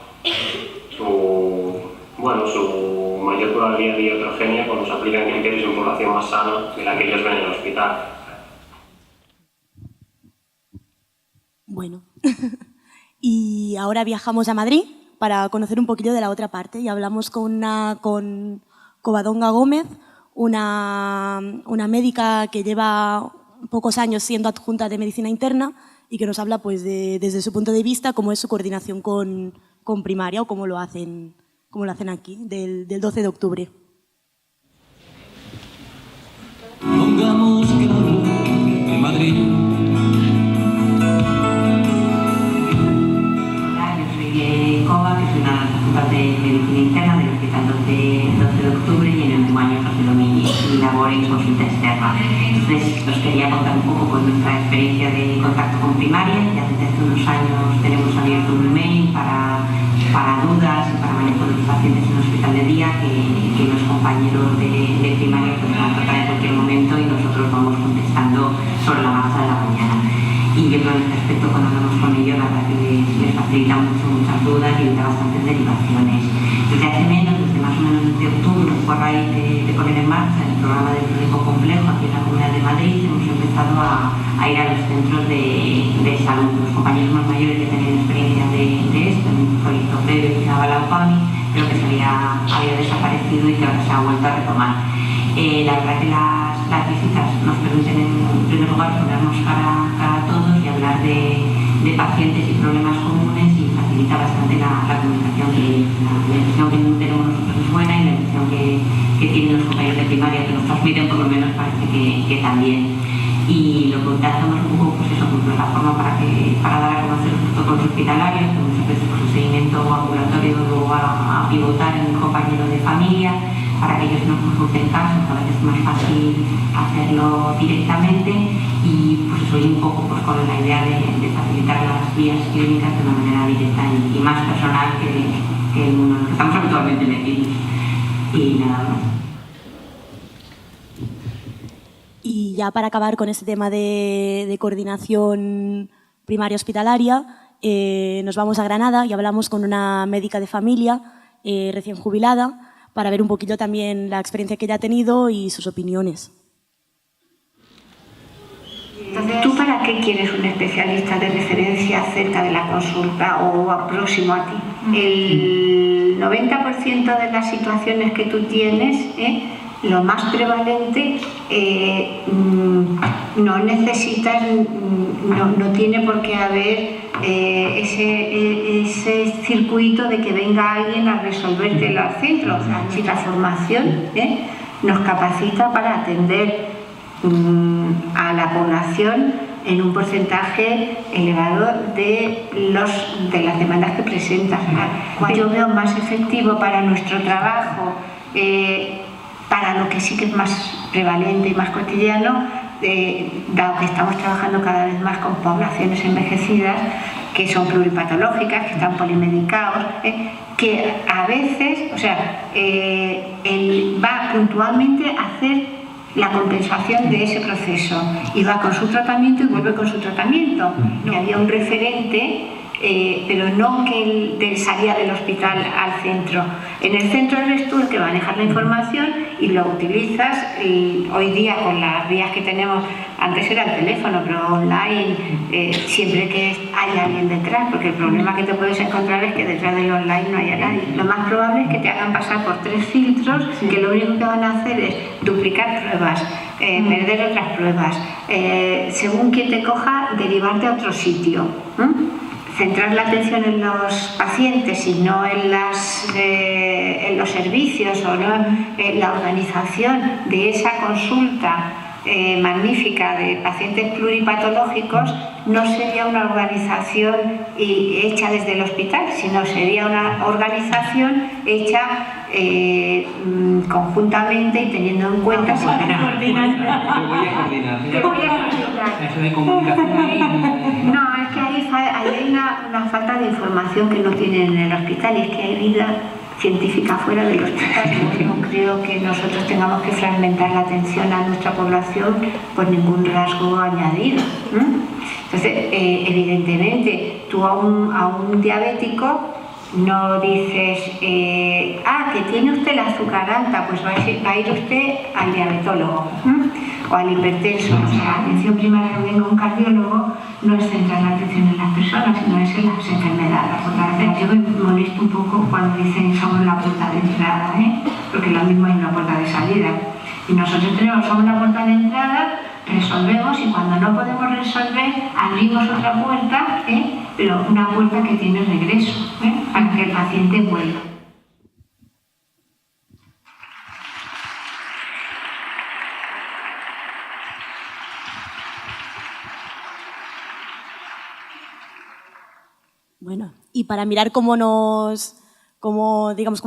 su mayor probabilidad de iatrogenia cuando se aplican criterios en población más sana de la que ellos ven en el hospital. Bueno, y ahora viajamos a Madrid para conocer un poquillo de la otra parte, y hablamos con Covadonga Gómez, una médica que lleva pocos años siendo adjunta de medicina interna y que nos habla pues desde su punto de vista cómo es su coordinación con primaria o cómo lo hacen aquí, del 12 de octubre. Pongamos que hablo de Madrid. Hola, yo soy Cova, que soy una adjunta de medicina interna del Hospital 12 de octubre, y en el último año ejerciendo mi labor en consulta externa. Entonces, os quería contar un poco pues, nuestra experiencia de contacto con primaria. Ya desde hace unos años tenemos abierto un email para dudas y para manejo de los pacientes en el hospital de día que los compañeros de primaria pues, van a tratar en cualquier momento, y nosotros vamos contestando sobre la marcha de la mañana. Y yo creo que en este aspecto, cuando hablamos con ellos, la verdad que les facilita muchas dudas y da bastantes derivaciones. Desde hace menos, desde más o menos desde octubre, por raíz de poner en marcha el programa del clínico complejo aquí en la Comunidad de Madrid, hemos empezado a ir a los centros de salud. Los compañeros más mayores que tenían experiencia de esto, en un proyecto previo que se llamaba la UPAMI, pero que se había desaparecido y que ahora se ha vuelto a retomar. La verdad que las visitas nos permiten en primer lugar ponernos cara a todos y hablar de pacientes y problemas comunes, y facilita bastante la comunicación. La impresión que tenemos nosotros es buena, y la impresión que tienen los compañeros de primaria que nos transmiten por lo menos parece que también. Y lo que hacemos un poco pues eso, pues plataforma para dar a conocer los protocolos hospitalarios, que muchas veces pues, el seguimiento ambulatorio luego va a pivotar en un compañero de familia, para que ellos nos consulten casos, a veces es más fácil hacerlo directamente, y pues eso, un poco pues, con la idea de facilitar las vías clínicas de una manera directa y más personal que el mundo en el que estamos habitualmente metidos. Y nada más. Y ya para acabar con este tema de coordinación primaria hospitalaria, nos vamos a Granada y hablamos con una médica de familia recién jubilada, para ver un poquito también la experiencia que ella ha tenido y sus opiniones. ¿Tú para qué quieres un especialista de referencia cerca de la consulta o próximo a ti? El 90% de las situaciones que tú tienes, lo más prevalente, no necesitas, no tiene por qué haber ese circuito de que venga alguien a resolvértelo al centro. O sea, si la formación nos capacita para atender a la población en un porcentaje elevado de las demandas que presenta. Yo veo más efectivo para nuestro trabajo, para lo que sí que es más prevalente y más cotidiano, dado que estamos trabajando cada vez más con poblaciones envejecidas que son pluripatológicas, que están polimedicados, que a veces, o sea, él va puntualmente a hacer la compensación de ese proceso y va con su tratamiento y vuelve con su tratamiento. Que había un referente, pero no que él salía del hospital al centro. En el centro eres tú el que manejas la información y lo utilizas. Hoy día con las vías que tenemos, antes era el teléfono, pero online, siempre que hay alguien detrás, porque el problema que te puedes encontrar es que detrás del online no haya nadie. Lo más probable es que te hagan pasar por 3 filtros, que lo único que van a hacer es duplicar pruebas, perder otras pruebas, según quien te coja, derivarte a otro sitio. Centrar la atención en los pacientes y no en los servicios o no en la organización de esa consulta magnífica de pacientes pluripatológicos no sería una organización hecha desde el hospital, sino sería una organización hecha conjuntamente y teniendo en cuenta... Te voy a coordinar. Eso de comunicación ahí... No, es que ahí hay una falta de información que no tienen en el hospital, y es que hay vida científica fuera del hospital. No creo que nosotros tengamos que fragmentar la atención a nuestra población por ningún rasgo añadido. Entonces, evidentemente, tú a un diabético no dices, que tiene usted el azúcar alta, pues va a ir usted al diabetólogo o al hipertenso. O sea, la atención primaria que venga un cardiólogo no es centrar la atención en las personas, sino es en las enfermedades. Yo me molesto un poco cuando dicen somos la puerta de entrada, porque lo mismo hay una puerta de salida. Y nosotros somos la puerta de entrada, resolvemos, y cuando no podemos resolver, abrimos otra puerta, pero una puerta que tiene regreso, para que el paciente vuelva. Bueno, y para mirar cómo nos coordinamos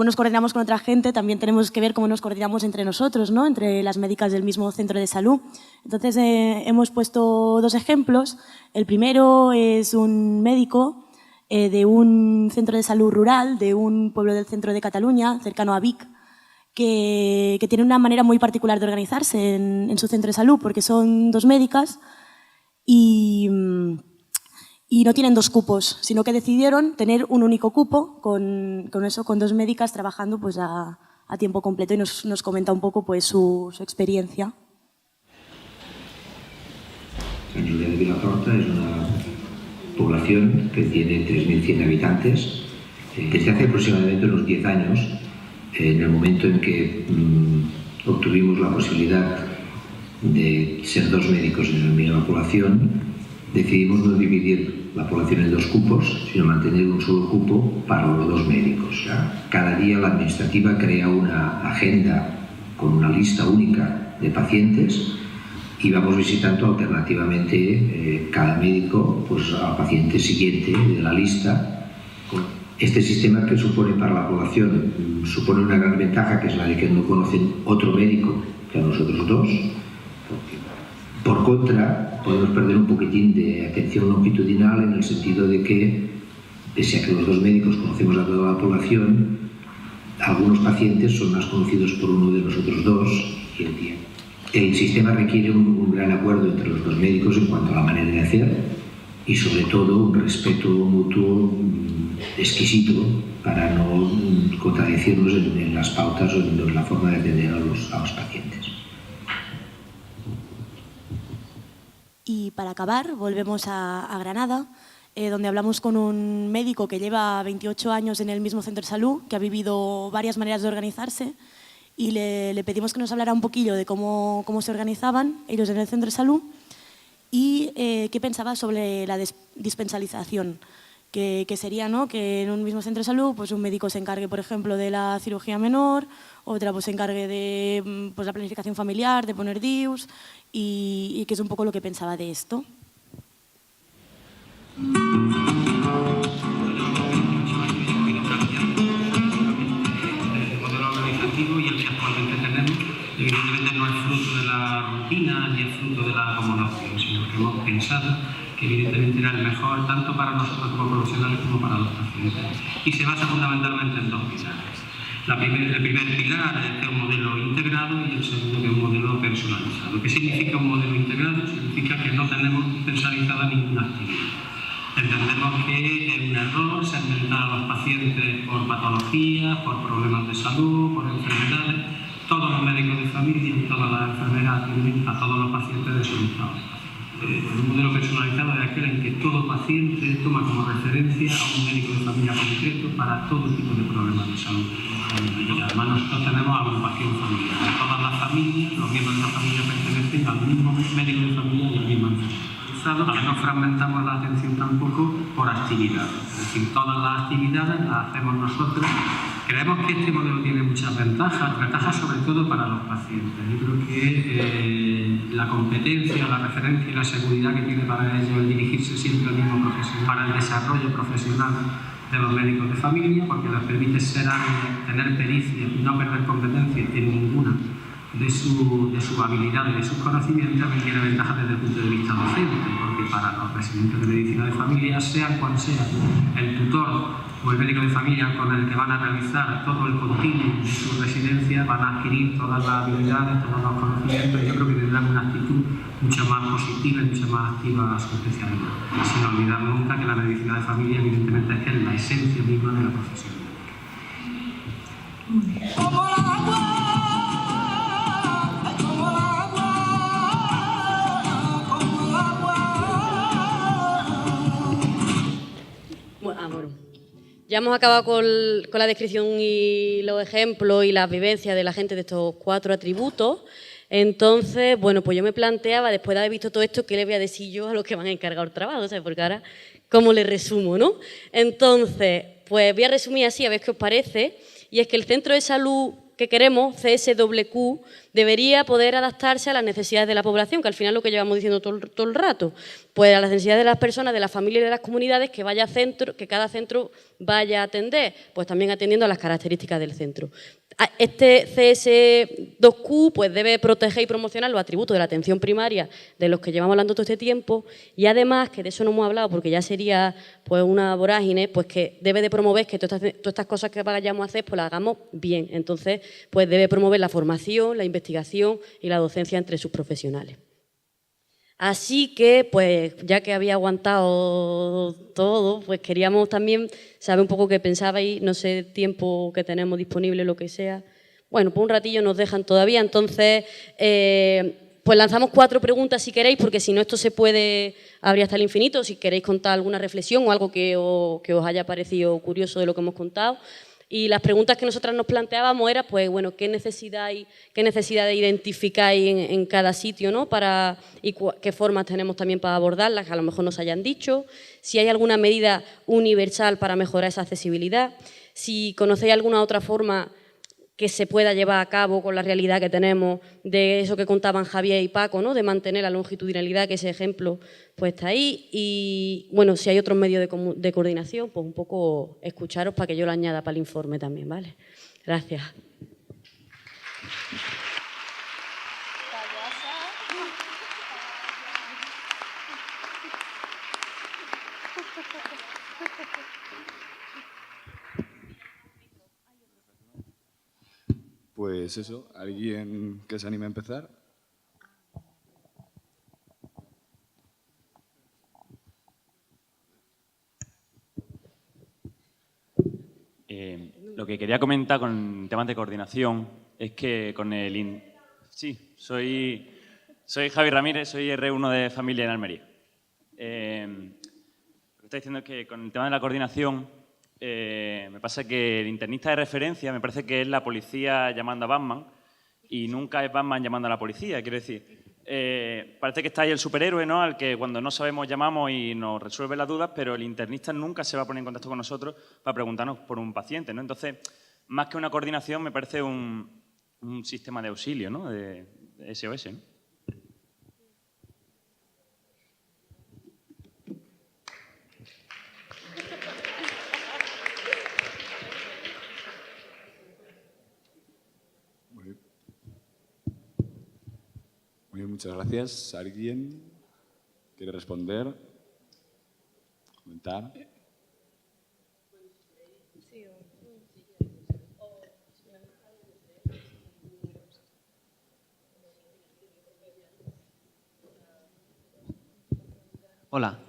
con otra gente, también tenemos que ver cómo nos coordinamos entre nosotros, ¿no? Entre las médicas del mismo centro de salud. Entonces, hemos puesto 2 ejemplos. El primero es un médico de un centro de salud rural, de un pueblo del centro de Cataluña, cercano a Vic, que tiene una manera muy particular de organizarse en su centro de salud, porque son 2 médicas y no tienen 2 cupos, sino que decidieron tener un único cupo con 2 médicas trabajando pues a tiempo completo, y nos comenta un poco pues su experiencia. San Julián de Vilatorta es una población que tiene 3.100 habitantes. Desde hace aproximadamente unos 10 años, en el momento en que obtuvimos la posibilidad de ser 2 médicos en la misma población, decidimos no dividir la población en 2 cupos, sino mantener un solo cupo para los 2 médicos. Cada día la administrativa crea una agenda con una lista única de pacientes y vamos visitando alternativamente cada médico pues, al paciente siguiente de la lista. Este sistema que supone para la población supone una gran ventaja, que es la de que no conocen otro médico que a nosotros 2. Por contra, podemos perder un poquitín de atención longitudinal en el sentido de que, pese a que los 2 médicos conocemos a toda la población, algunos pacientes son más conocidos por uno de nosotros 2 y el día. El sistema requiere un gran acuerdo entre los 2 médicos en cuanto a la manera de hacer y, sobre todo, un respeto mutuo exquisito para no contradecirnos en las pautas o en la forma de atender a los pacientes. Y para acabar, volvemos a Granada, donde hablamos con un médico que lleva 28 años en el mismo centro de salud, que ha vivido varias maneras de organizarse, y le pedimos que nos hablara un poquillo de cómo se organizaban ellos en el centro de salud y qué pensaba sobre la dispensalización, que sería, ¿no?, que en un mismo centro de salud pues un médico se encargue, por ejemplo, de la cirugía menor, otra pues se encargue de pues, la planificación familiar, de poner DIUs, y que es un poco lo que pensaba de esto. El modelo organizativo y el que actualmente tenemos, evidentemente no es fruto de la rutina ni es fruto de la acomodación, sino que hemos pensado que evidentemente era el mejor tanto para nosotros como profesionales como para los pacientes. Y se basa fundamentalmente en dos pilares. El primer pilar es un modelo integrado y el segundo es un modelo personalizado. ¿Qué significa un modelo integrado? Significa que no tenemos personalizada ninguna actividad. Entendemos que es un error segmentar a los pacientes por patologías, por problemas de salud, por enfermedades. Todos los médicos de familia y todas las enfermeras atienden a todos los pacientes de su listado. Un modelo personalizado es aquel en que todo paciente toma como referencia a un médico de familia concreto para todo tipo de problemas de salud. Y además nosotros tenemos agrupación familiar. Todas las familias, los miembros de la familia pertenecen al mismo médico de familia y al mismo enfermero. Que no fragmentamos la atención tampoco por actividades. Es decir, todas las actividades las hacemos nosotros. Creemos que este modelo tiene muchas ventajas sobre todo para los pacientes. Yo creo que la competencia, la referencia y la seguridad que tiene para ellos el dirigirse siempre al mismo profesional, para el desarrollo profesional de los médicos de familia, porque les permite ser hábiles, tener pericia y no perder competencia en ninguna de su habilidad y de sus conocimientos, también tiene ventajas desde el punto de vista docente, porque para los residentes de medicina de familia, sea cual sea el tutor o el médico de familia con el que van a realizar todo el continuum de su residencia, van a adquirir todas las habilidades, todos los conocimientos, y yo creo que tendrán una actitud mucho más positiva y mucho más activa a su especialidad, sin olvidar nunca que la medicina de familia evidentemente es la esencia misma de la profesión. Bueno, ya hemos acabado con la descripción y los ejemplos y las vivencias de la gente de estos 4 atributos. Entonces, bueno, pues yo me planteaba, después de haber visto todo esto, ¿qué les voy a decir yo a los que van a encargar el trabajo? ¿Sabes? Porque ahora, ¿cómo les resumo, no? Entonces, pues voy a resumir así, a ver qué os parece. Y es que el centro de salud que queremos, CSWQ, debería poder adaptarse a las necesidades de la población, que al final es lo que llevamos diciendo todo el rato, pues a las necesidades de las personas, de las familias y de las comunidades que cada centro vaya a atender, pues también atendiendo a las características del centro. Este CS2Q pues debe proteger y promocionar los atributos de la atención primaria de los que llevamos hablando todo este tiempo, y además, que de eso no hemos hablado porque ya sería pues una vorágine, pues que debe de promover que todas estas cosas que vayamos a hacer pues las hagamos bien. Entonces, pues debe promover la formación, la investigación y la docencia entre sus profesionales. Así que, pues, ya que había aguantado todo, pues queríamos también saber un poco qué pensabais, no sé, tiempo que tenemos disponible, lo que sea. Bueno, pues un ratillo nos dejan todavía, entonces, pues lanzamos 4 preguntas si queréis, porque si no esto se puede abrir hasta el infinito, si queréis contar alguna reflexión o algo que os haya parecido curioso de lo que hemos contado. Y las preguntas que nosotras nos planteábamos era, pues bueno, qué necesidades identificáis en cada sitio, ¿no? Y qué formas tenemos también para abordarlas, que a lo mejor nos hayan dicho, si hay alguna medida universal para mejorar esa accesibilidad, si conocéis alguna otra forma que se pueda llevar a cabo con la realidad que tenemos, de eso que contaban Javier y Paco, ¿no? De mantener la longitudinalidad, que ese ejemplo pues está ahí. Y bueno, si hay otros medios de coordinación, pues un poco escucharos para que yo lo añada para el informe también, ¿vale? Gracias. Pues eso, ¿alguien que se anime a empezar? Lo que quería comentar con temas de coordinación es que con el... Sí, soy Javi Ramírez, soy R1 de familia en Almería. Lo que está diciendo es que con el tema de la coordinación me pasa que el internista de referencia me parece que es la policía llamando a Batman y nunca es Batman llamando a la policía. Quiero decir, parece que está ahí el superhéroe, ¿no? Al que cuando no sabemos llamamos y nos resuelve las dudas, pero el internista nunca se va a poner en contacto con nosotros para preguntarnos por un paciente, ¿no? Entonces, más que una coordinación, me parece un sistema de auxilio, ¿no? De SOS, ¿no? Muy bien, muchas gracias. ¿Alguien quiere responder? ¿Comentar? Hola,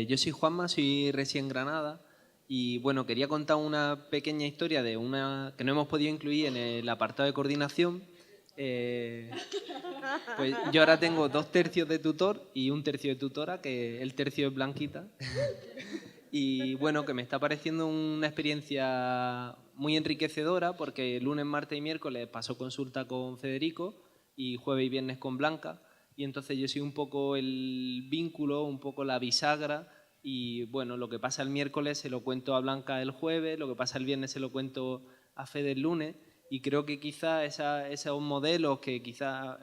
yo soy Juanma, soy recién en Granada y bueno, quería contar una pequeña historia de una que no hemos podido incluir en el apartado de coordinación. Pues yo ahora tengo 2 tercios de tutor y 1 tercio de tutora, que el tercio es Blanquita. Y bueno, que me está pareciendo una experiencia muy enriquecedora porque lunes, martes y miércoles paso consulta con Federico y jueves y viernes con Blanca. Y entonces yo soy un poco el vínculo, un poco la bisagra y bueno, lo que pasa el miércoles se lo cuento a Blanca el jueves, lo que pasa el viernes se lo cuento a Fede el lunes. Y creo que quizá esos modelos que quizá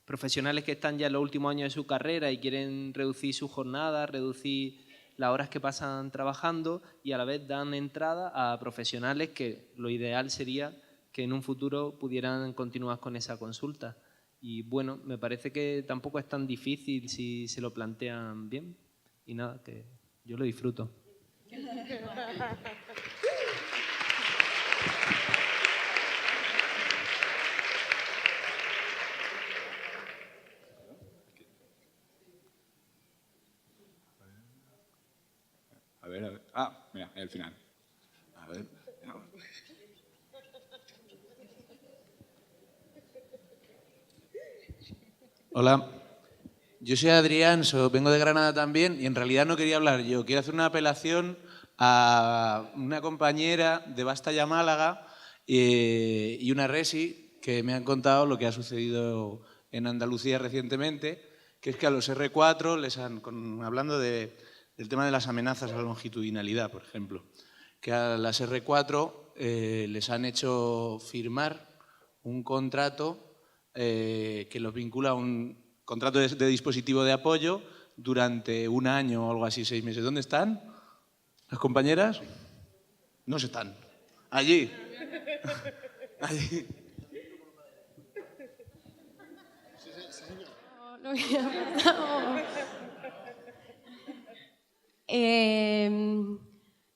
profesionales que están ya en los últimos años de su carrera y quieren reducir su jornada, reducir las horas que pasan trabajando y a la vez dan entrada a profesionales que lo ideal sería que en un futuro pudieran continuar con esa consulta. Y bueno, me parece que tampoco es tan difícil si se lo plantean bien. Y nada, que yo lo disfruto. A ver. Ah, mira, al final. A ver. Hola, yo soy Adrián, vengo de Granada también y en realidad no quería hablar yo. Quiero hacer una apelación a una compañera de Bastalla Málaga y una resi que me han contado lo que ha sucedido en Andalucía recientemente, que es que a los R4 les han, hablando del tema de las amenazas a la longitudinalidad, por ejemplo, que a las R4 les han hecho firmar un contrato que los vincula a un contrato de dispositivo de apoyo durante 1 año o algo así, 6 meses. ¿Dónde están las compañeras? No se están. Allí. Allí.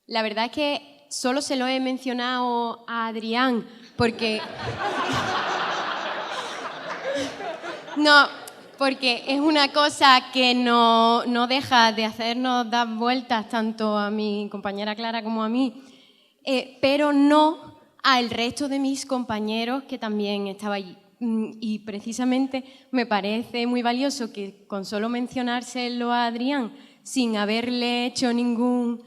La verdad es que solo se lo he mencionado a Adrián porque... No, porque es una cosa que no deja de hacernos dar vueltas tanto a mi compañera Clara como a mí, pero no al resto de mis compañeros que también estaba allí. Y precisamente me parece muy valioso que con solo mencionárselo a Adrián, sin haberle hecho ningún,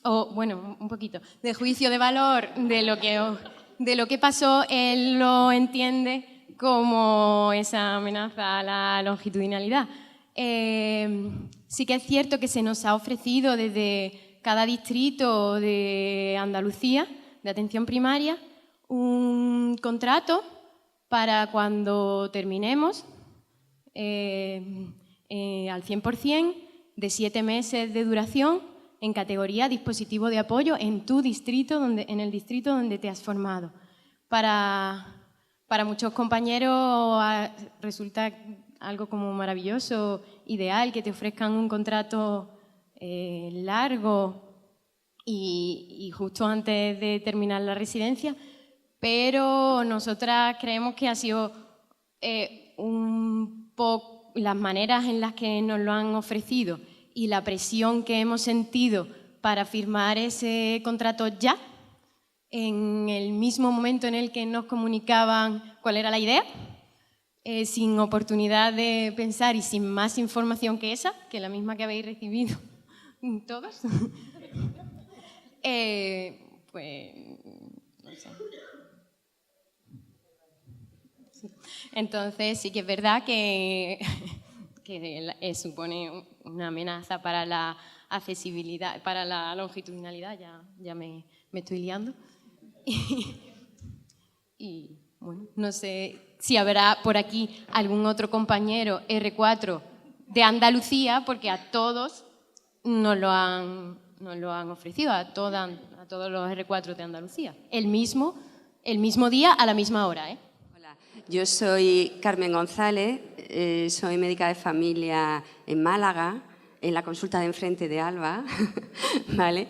un poquito, de juicio de valor de lo que pasó, él lo entiende como esa amenaza a la longitudinalidad. Sí que es cierto que se nos ha ofrecido desde cada distrito de Andalucía, de atención primaria, un contrato para cuando terminemos al 100%, de 7 meses de duración, en categoría dispositivo de apoyo en tu distrito, en el distrito donde te has formado. Para muchos compañeros resulta algo como maravilloso, ideal, que te ofrezcan un contrato largo y justo antes de terminar la residencia, pero nosotras creemos que ha sido un poco las maneras en las que nos lo han ofrecido y la presión que hemos sentido para firmar ese contrato ya, en el mismo momento en el que nos comunicaban cuál era la idea, sin oportunidad de pensar y sin más información que esa, que la misma que habéis recibido todos, pues no sé. Entonces sí que es verdad que supone una amenaza para la accesibilidad, para la longitudinalidad, ya me estoy liando. Y bueno, no sé si habrá por aquí algún otro compañero R4 de Andalucía, porque a todos nos lo han ofrecido, a todos los R4 de Andalucía. El mismo día, a la misma hora, ¿eh? Yo soy Carmen González, soy médica de familia en Málaga, en la consulta de enfrente de Alba, ¿vale?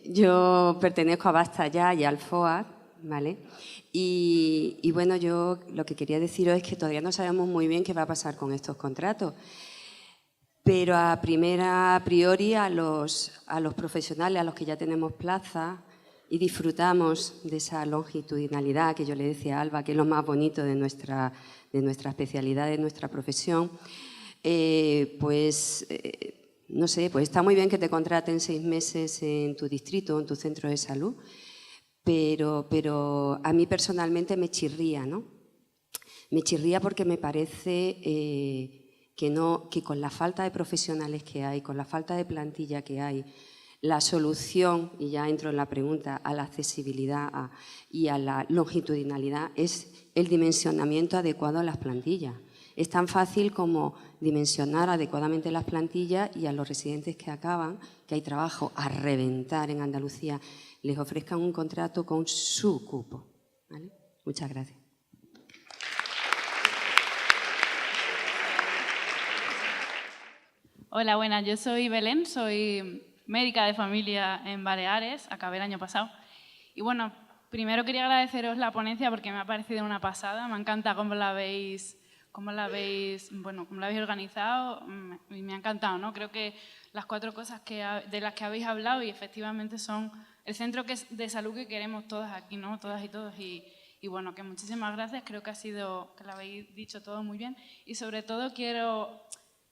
Yo pertenezco a Basta Ya y al FOAD, ¿vale? Y bueno, yo lo que quería deciros es que todavía no sabemos muy bien qué va a pasar con estos contratos, pero a priori a los profesionales, a los que ya tenemos plaza, y disfrutamos de esa longitudinalidad que yo le decía a Alba, que es lo más bonito de nuestra especialidad, de nuestra profesión, no sé, pues está muy bien que te contraten 6 meses en tu distrito, en tu centro de salud, pero a mí personalmente me chirría, ¿no? Me chirría porque me parece que con la falta de profesionales que hay, con la falta de plantilla que hay, la solución, y ya entro en la pregunta, a la accesibilidad y a la longitudinalidad es el dimensionamiento adecuado a las plantillas. Es tan fácil como dimensionar adecuadamente las plantillas y a los residentes que acaban, que hay trabajo a reventar en Andalucía, les ofrezcan un contrato con su cupo, ¿vale? Muchas gracias. Hola, buenas. Yo soy Belén, soy médica de familia en Baleares, acabé el año pasado. Y bueno, primero quería agradeceros la ponencia porque me ha parecido una pasada. Me encanta cómo la habéis organizado y me ha encantado, ¿no? Creo que las 4 cosas de las que habéis hablado y efectivamente son el centro de salud que queremos todas aquí, ¿no? Todas y todos. Y bueno, que muchísimas gracias. Creo que lo habéis dicho todo muy bien. Y sobre todo quiero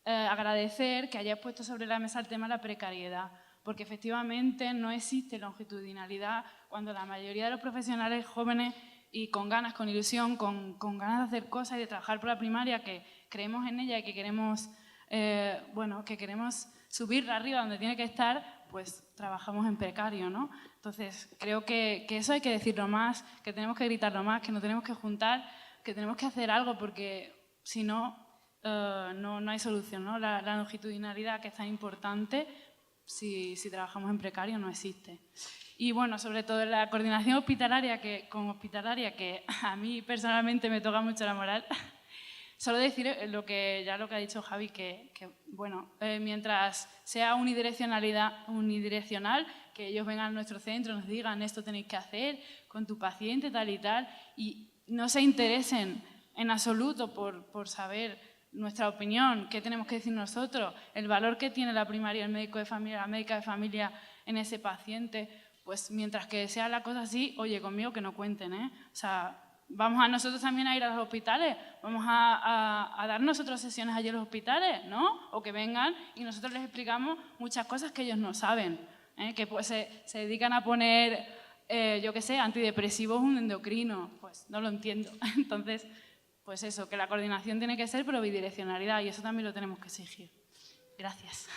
agradecer que hayáis puesto sobre la mesa el tema de la precariedad, porque efectivamente no existe longitudinalidad cuando la mayoría de los profesionales jóvenes y con ganas, con ilusión, con ganas de hacer cosas y de trabajar por la primaria, que creemos en ella y que queremos, que queremos subirla arriba donde tiene que estar, pues trabajamos en precario, ¿no? Entonces, creo que eso hay que decirlo más, que tenemos que gritarlo más, que nos tenemos que juntar, que tenemos que hacer algo, porque si no, no hay solución, ¿no? La longitudinalidad, que es tan importante, si trabajamos en precario, no existe. Y bueno, sobre todo la coordinación hospitalaria, que a mí personalmente me toca mucho la moral. Solo decir lo que ha dicho Javi, que mientras sea unidireccional, que ellos vengan a nuestro centro, nos digan esto tenéis que hacer con tu paciente, tal y tal, y no se interesen en absoluto por saber nuestra opinión, qué tenemos que decir nosotros, el valor que tiene la primaria, el médico de familia, la médica de familia en ese paciente, pues mientras que sea la cosa así, oye, conmigo que no cuenten, ¿eh? O sea, vamos a nosotros también a ir a los hospitales, vamos a dar nosotros sesiones allí en los hospitales, ¿no? O que vengan y nosotros les explicamos muchas cosas que ellos no saben, ¿eh? Que pues se dedican a poner, antidepresivos un endocrino, pues no lo entiendo. Entonces, pues eso, que la coordinación tiene que ser pero bidireccionalidad y eso también lo tenemos que exigir. Gracias.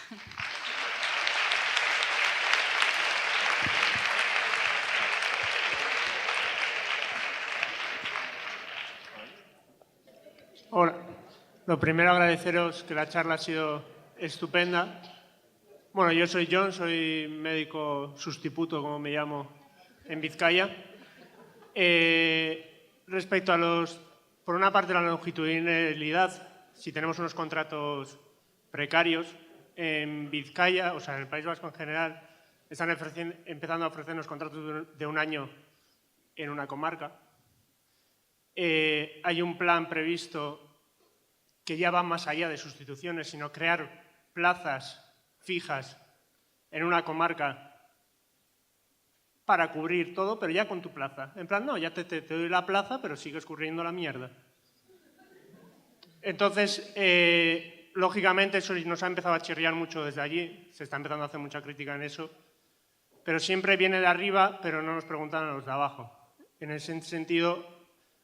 Hola. Lo primero, agradeceros que la charla ha sido estupenda. Bueno, yo soy John, soy médico sustituto, como me llamo, en Vizcaya. Respecto a por una parte, la longitudinalidad, si tenemos unos contratos precarios, en Vizcaya, o sea, en el País Vasco en general, están empezando a ofrecernos contratos de 1 año en una comarca. Hay un plan previsto que ya va más allá de sustituciones, sino crear plazas fijas en una comarca para cubrir todo, pero ya con tu plaza. En plan, no, ya te doy la plaza, pero sigues cubriendo la mierda. Entonces, lógicamente, eso nos ha empezado a chirriar mucho desde allí, se está empezando a hacer mucha crítica en eso, pero siempre viene de arriba, pero no nos preguntan a los de abajo. En ese sentido,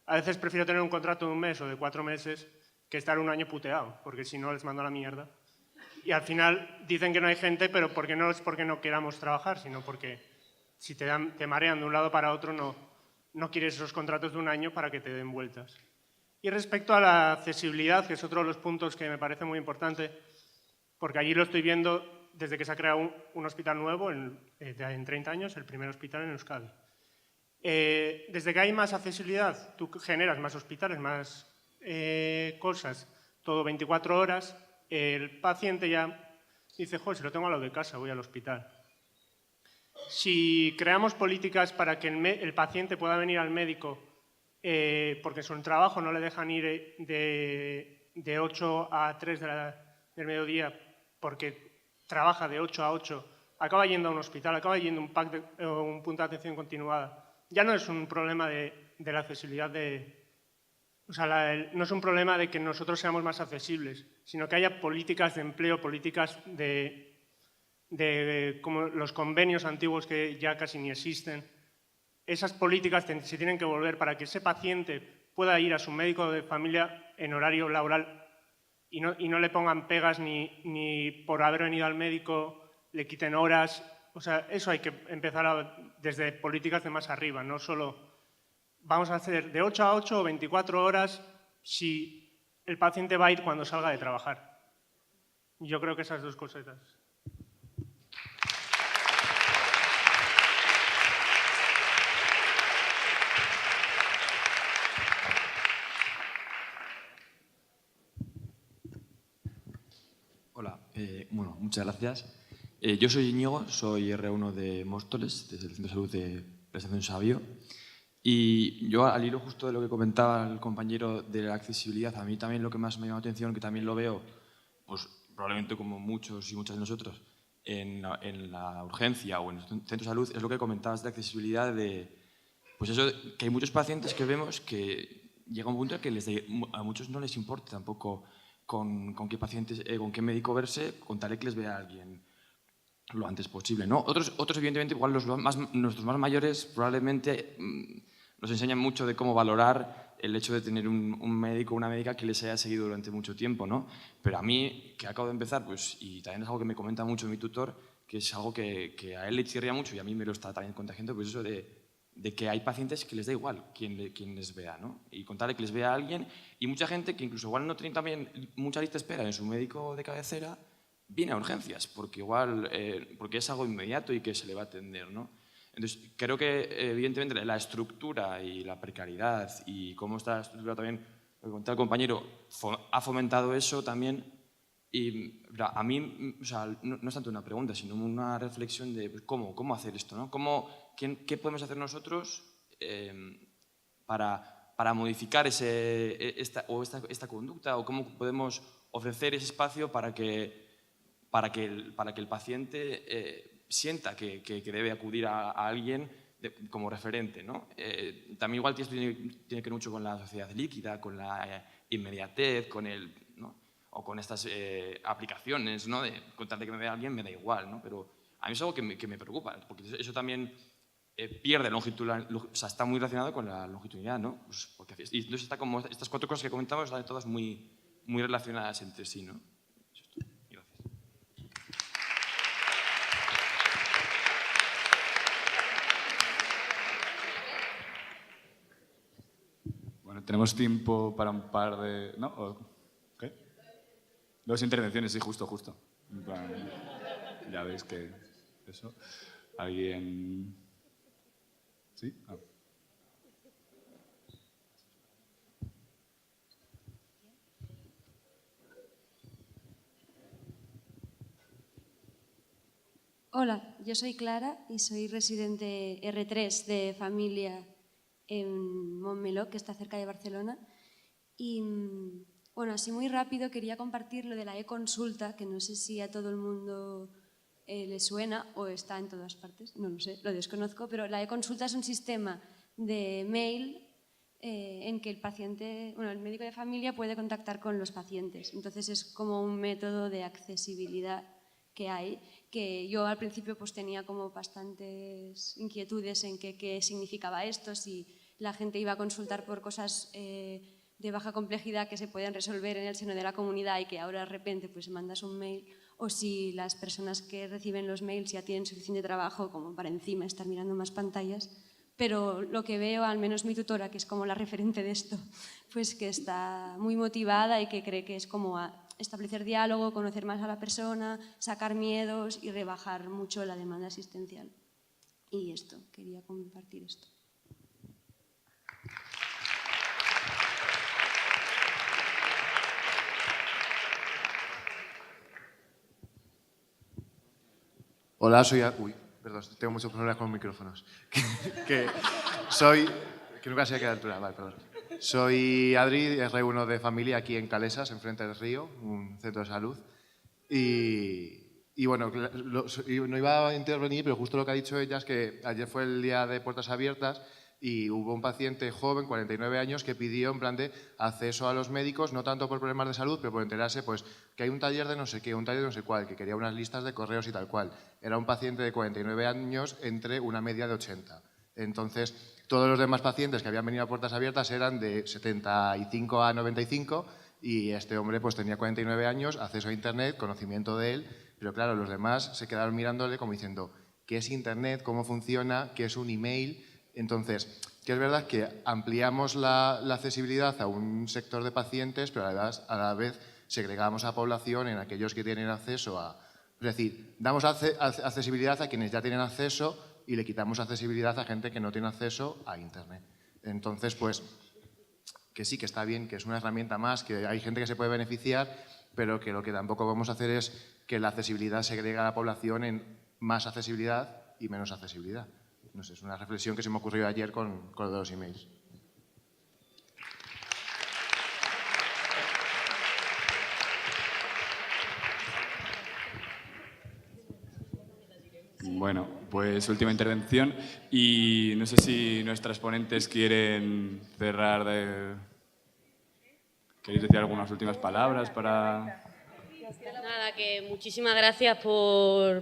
A veces prefiero tener un contrato de 1 mes o de 4 meses que estar 1 año puteado, porque si no les mando a la mierda. Y al final dicen que no hay gente, pero porque no es porque no queramos trabajar, sino porque si te marean de un lado para otro, no quieres esos contratos de 1 año para que te den vueltas. Y respecto a la accesibilidad, que es otro de los puntos que me parece muy importante, porque allí lo estoy viendo desde que se ha creado un hospital nuevo en 30 años, el primer hospital en Euskadi. Desde que hay más accesibilidad, tú generas más hospitales, más cosas, todo 24 horas, el paciente ya dice, joder, si lo tengo a lo de casa, voy al hospital. Si creamos políticas para que el paciente pueda venir al médico porque su trabajo no le dejan ir de 8 a 3 del mediodía porque trabaja de 8 a 8, acaba yendo a un hospital, acaba yendo a un punto de atención continuada. Ya no es un problema de la accesibilidad no es un problema de que nosotros seamos más accesibles, sino que haya políticas de empleo, políticas como los convenios antiguos que ya casi ni existen. Esas políticas se tienen que volver para que ese paciente pueda ir a su médico de familia en horario laboral y no le pongan pegas ni por haber venido al médico le quiten horas. O sea, eso hay que empezar desde políticas de más arriba, no solo vamos a hacer de 8 a 8 o 24 horas si el paciente va a ir cuando salga de trabajar. Yo creo que esas dos cositas. Hola, bueno, muchas gracias. Yo soy Íñigo, soy R1 de Móstoles, desde el Centro de Salud de Prestación Sabio. Y yo, al hilo justo de lo que comentaba el compañero de la accesibilidad, a mí también lo que más me llama la atención, que también lo veo, pues probablemente como muchos y muchas de nosotros, en la urgencia o en el centro de salud, es lo que comentabas de accesibilidad, pues eso, que hay muchos pacientes que vemos que llega un punto en que a muchos no les importa tampoco con qué médico verse, con tal que les vea a alguien lo antes posible, ¿no? Otros evidentemente, igual nuestros más mayores probablemente nos enseñan mucho de cómo valorar el hecho de tener un médico o una médica que les haya seguido durante mucho tiempo, ¿no? Pero a mí, que acabo de empezar, pues, y también es algo que me comenta mucho mi tutor, que es algo que a él le chirría mucho y a mí me lo está también contagiando, pues eso de que hay pacientes que les da igual quién les vea, ¿no? Y contarle que les vea a alguien, y mucha gente que incluso igual no tiene también mucha lista de espera en su médico de cabecera, viene a urgencias, porque igual porque es algo inmediato y que se le va a atender, ¿no? Entonces, creo que evidentemente la estructura y la precariedad y cómo está la estructura también, lo que contaba el compañero, ha fomentado eso también. Y a mí, o sea, no es tanto una pregunta, sino una reflexión de cómo hacer esto, ¿no? ¿Qué podemos hacer nosotros para modificar esta conducta, o cómo podemos ofrecer ese espacio para que el paciente sienta que debe acudir a alguien como referente, ¿no? También igual tiene que ver mucho con la sociedad líquida, con la inmediatez, ¿no? O con estas aplicaciones, ¿no? De contarle que me vea alguien me da igual, ¿no? Pero a mí es algo que me preocupa, porque eso también pierde longitudinalidad, o sea, está muy relacionado con la longitudinalidad, ¿no? Pues y entonces está como estas 4 cosas que comentamos están todas muy relacionadas entre sí, ¿no? Bueno, tenemos tiempo para un par de... ¿No? ¿Qué? 2 intervenciones, sí, justo. Ya veis que eso... ¿Alguien...? ¿Sí? Ah. Hola, yo soy Clara y soy residente R3 de familia en Montmeló, que está cerca de Barcelona. Y, bueno, así muy rápido quería compartir lo de la e-consulta, que no sé si a todo el mundo le suena o está en todas partes, no lo sé, lo desconozco, pero la e-consulta es un sistema de mail en que el médico de familia puede contactar con los pacientes. Entonces es como un método de accesibilidad que hay, que yo al principio pues tenía como bastantes inquietudes en qué significaba esto, si la gente iba a consultar por cosas de baja complejidad que se pueden resolver en el seno de la comunidad y que ahora de repente pues mandas un mail, o si las personas que reciben los mails ya tienen suficiente trabajo como para encima estar mirando más pantallas. Pero lo que veo, al menos mi tutora, que es como la referente de esto, pues que está muy motivada y que cree que es como establecer diálogo, conocer más a la persona, sacar miedos y rebajar mucho la demanda asistencial. Y esto, quería compartir esto. Hola, soy... Uy, perdón, tengo muchos problemas con los micrófonos. Que nunca sé a qué altura, vale, perdón. Soy Adri, R1 de familia aquí en Calesas, enfrente del río, un centro de salud. Y bueno, no iba a intervenir, pero justo lo que ha dicho ella es que ayer fue el día de puertas abiertas y hubo un paciente joven, 49 años, que pidió en plan de acceso a los médicos, no tanto por problemas de salud, pero por enterarse pues, que hay un taller de no sé qué, un taller de no sé cuál, que quería unas listas de correos y tal cual. Era un paciente de 49 años entre una media de 80. Entonces, todos los demás pacientes que habían venido a puertas abiertas eran de 75 a 95 y este hombre pues tenía 49 años, acceso a Internet, conocimiento de él, pero claro, los demás se quedaron mirándole como diciendo ¿qué es Internet? ¿Cómo funciona? ¿Qué es un email? Entonces, que es verdad que ampliamos la accesibilidad a un sector de pacientes, pero a la vez segregamos a población en aquellos que tienen acceso a... Es decir, damos accesibilidad a quienes ya tienen acceso y le quitamos accesibilidad a gente que no tiene acceso a Internet. Entonces, pues, que sí, que está bien, que es una herramienta más, que hay gente que se puede beneficiar, pero que lo que tampoco vamos a hacer es que la accesibilidad segregue a la población en más accesibilidad y menos accesibilidad. No sé, es una reflexión que se me ocurrió ayer con lo de los emails. Bueno, pues última intervención y no sé si nuestras ponentes quieren cerrar ¿Queréis decir algunas últimas palabras para...? Nada, que muchísimas gracias por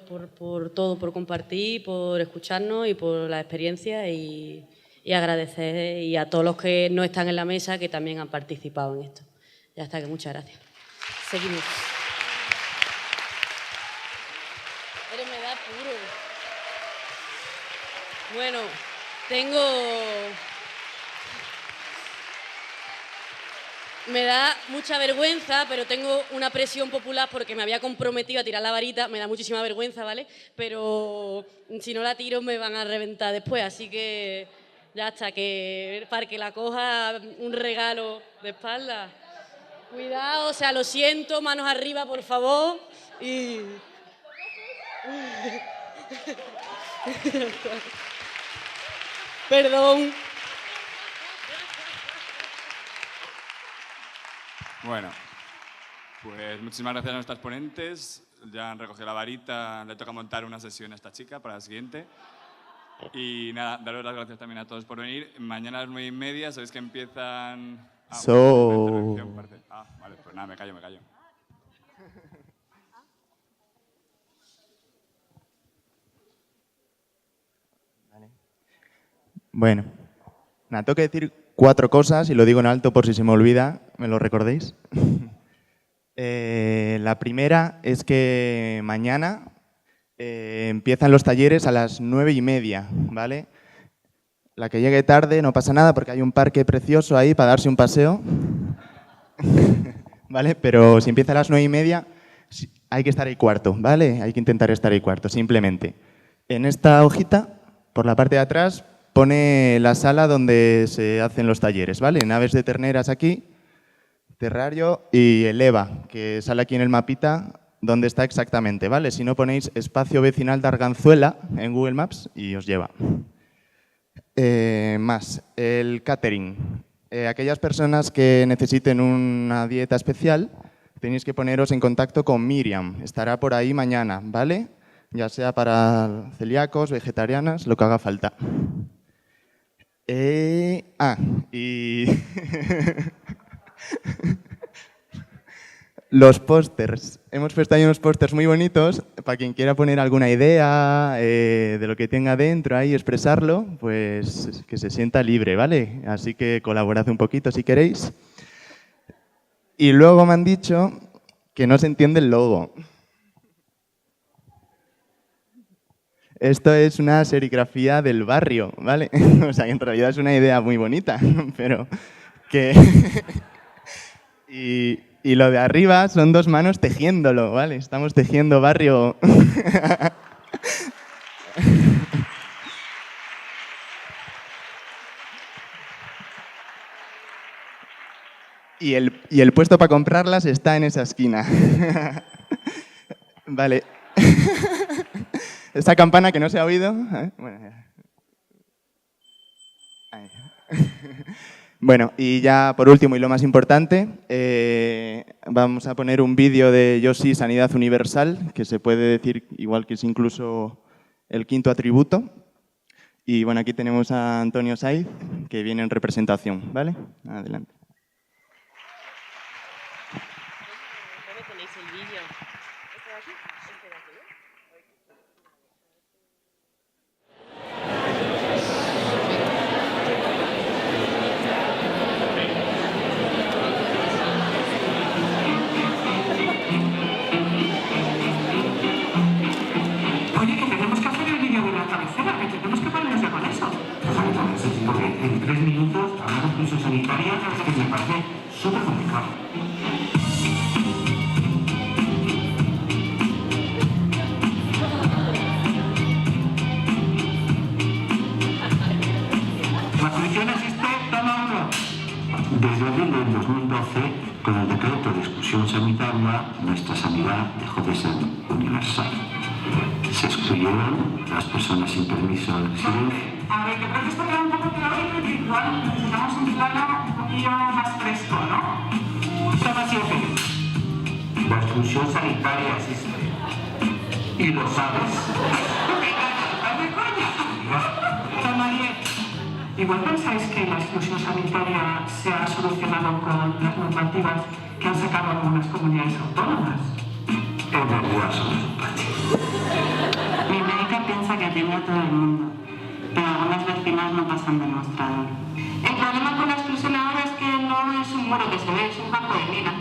todo, por compartir, por escucharnos y por la experiencia y agradecer y a todos los que no están en la mesa que también han participado en esto. Ya está, que muchas gracias. Seguimos. Pero me da puro. Bueno, me da mucha vergüenza, pero tengo una presión popular porque me había comprometido a tirar la varita. Me da muchísima vergüenza, ¿vale? Pero si no la tiro me van a reventar después, así que ya está, que para que la coja un regalo de espalda. Cuidado, o sea, lo siento, manos arriba, por favor. Y... Perdón. Bueno, pues muchísimas gracias a nuestras ponentes. Ya han recogido la varita, le toca montar una sesión a esta chica para la siguiente. Y nada, daros las gracias también a todos por venir. Mañana a las 9:30, sabéis que empiezan... vale, pues nada, me callo. Bueno, nada, tengo que decir 4 cosas y lo digo en alto por si se me olvida, ¿me lo recordéis? La primera es que mañana empiezan los talleres a las 9:30, ¿vale? La que llegue tarde no pasa nada porque hay un parque precioso ahí para darse un paseo, ¿vale? Pero si empieza a las 9:30 hay que estar ahí cuarto, ¿vale? Hay que intentar estar ahí cuarto, simplemente. En esta hojita, por la parte de atrás, pone la sala donde se hacen los talleres, ¿vale? Naves de terneras aquí, terrario y el EVA, que sale aquí en el mapita donde está exactamente, ¿vale? Si no ponéis espacio vecinal de Arganzuela en Google Maps y os lleva. Más, el catering. Aquellas personas que necesiten una dieta especial, tenéis que poneros en contacto con Miriam. Estará por ahí mañana, ¿vale? Ya sea para celíacos, vegetarianas, lo que haga falta. Los pósters. Hemos puesto ahí unos pósters muy bonitos para quien quiera poner alguna idea de lo que tenga dentro ahí, expresarlo, pues que se sienta libre, ¿vale? Así que colaborad un poquito si queréis. Y luego me han dicho que no se entiende el logo. Esto es una serigrafía del barrio, ¿vale? O sea, en realidad es una idea muy bonita, pero que... Y lo de arriba son 2 manos tejiéndolo, ¿vale? Estamos tejiendo barrio. Y el puesto para comprarlas está en esa esquina. Vale. Esta campana que no se ha oído. Bueno, ahí. Bueno, y ya por último y lo más importante, vamos a poner un vídeo de Yo sí, Sanidad Universal, que se puede decir igual que es incluso el 5.º atributo. Y bueno, aquí tenemos a Antonio Saiz, que viene en representación, ¿vale? Adelante. ¿Dónde tenéis el vídeo? ¿Este de aquí? Este de aquí, ¿no? Oye, que tenemos que hacer el vídeo de la cabecera, que tenemos que ponernos ya con eso. Porque en 3 minutos hablar de incluso sanitaria que me parece súper complicado. La solución existe, toma 1. Desde abril del 2012, con el decreto de exclusión sanitaria, nuestra sanidad dejó de ser universal. Se excluyeron las personas sin permiso de residencia. A ver, yo creo que esto queda un poco teórico y igual necesitamos un plano un poquillo más fresco, ¿no? Toma 7. La exclusión sanitaria existe. Y lo sabes. ¡Dame coña! Toma 10. Igual pensáis que la exclusión sanitaria se ha solucionado con las normativas que han sacado algunas comunidades autónomas. En realidad somos un patio. Mi médica piensa que atiende a todo el mundo, pero algunas vecinas no pasan de mostrador. El problema con la exclusión ahora es que no es un muro que se ve, es un campo de mina.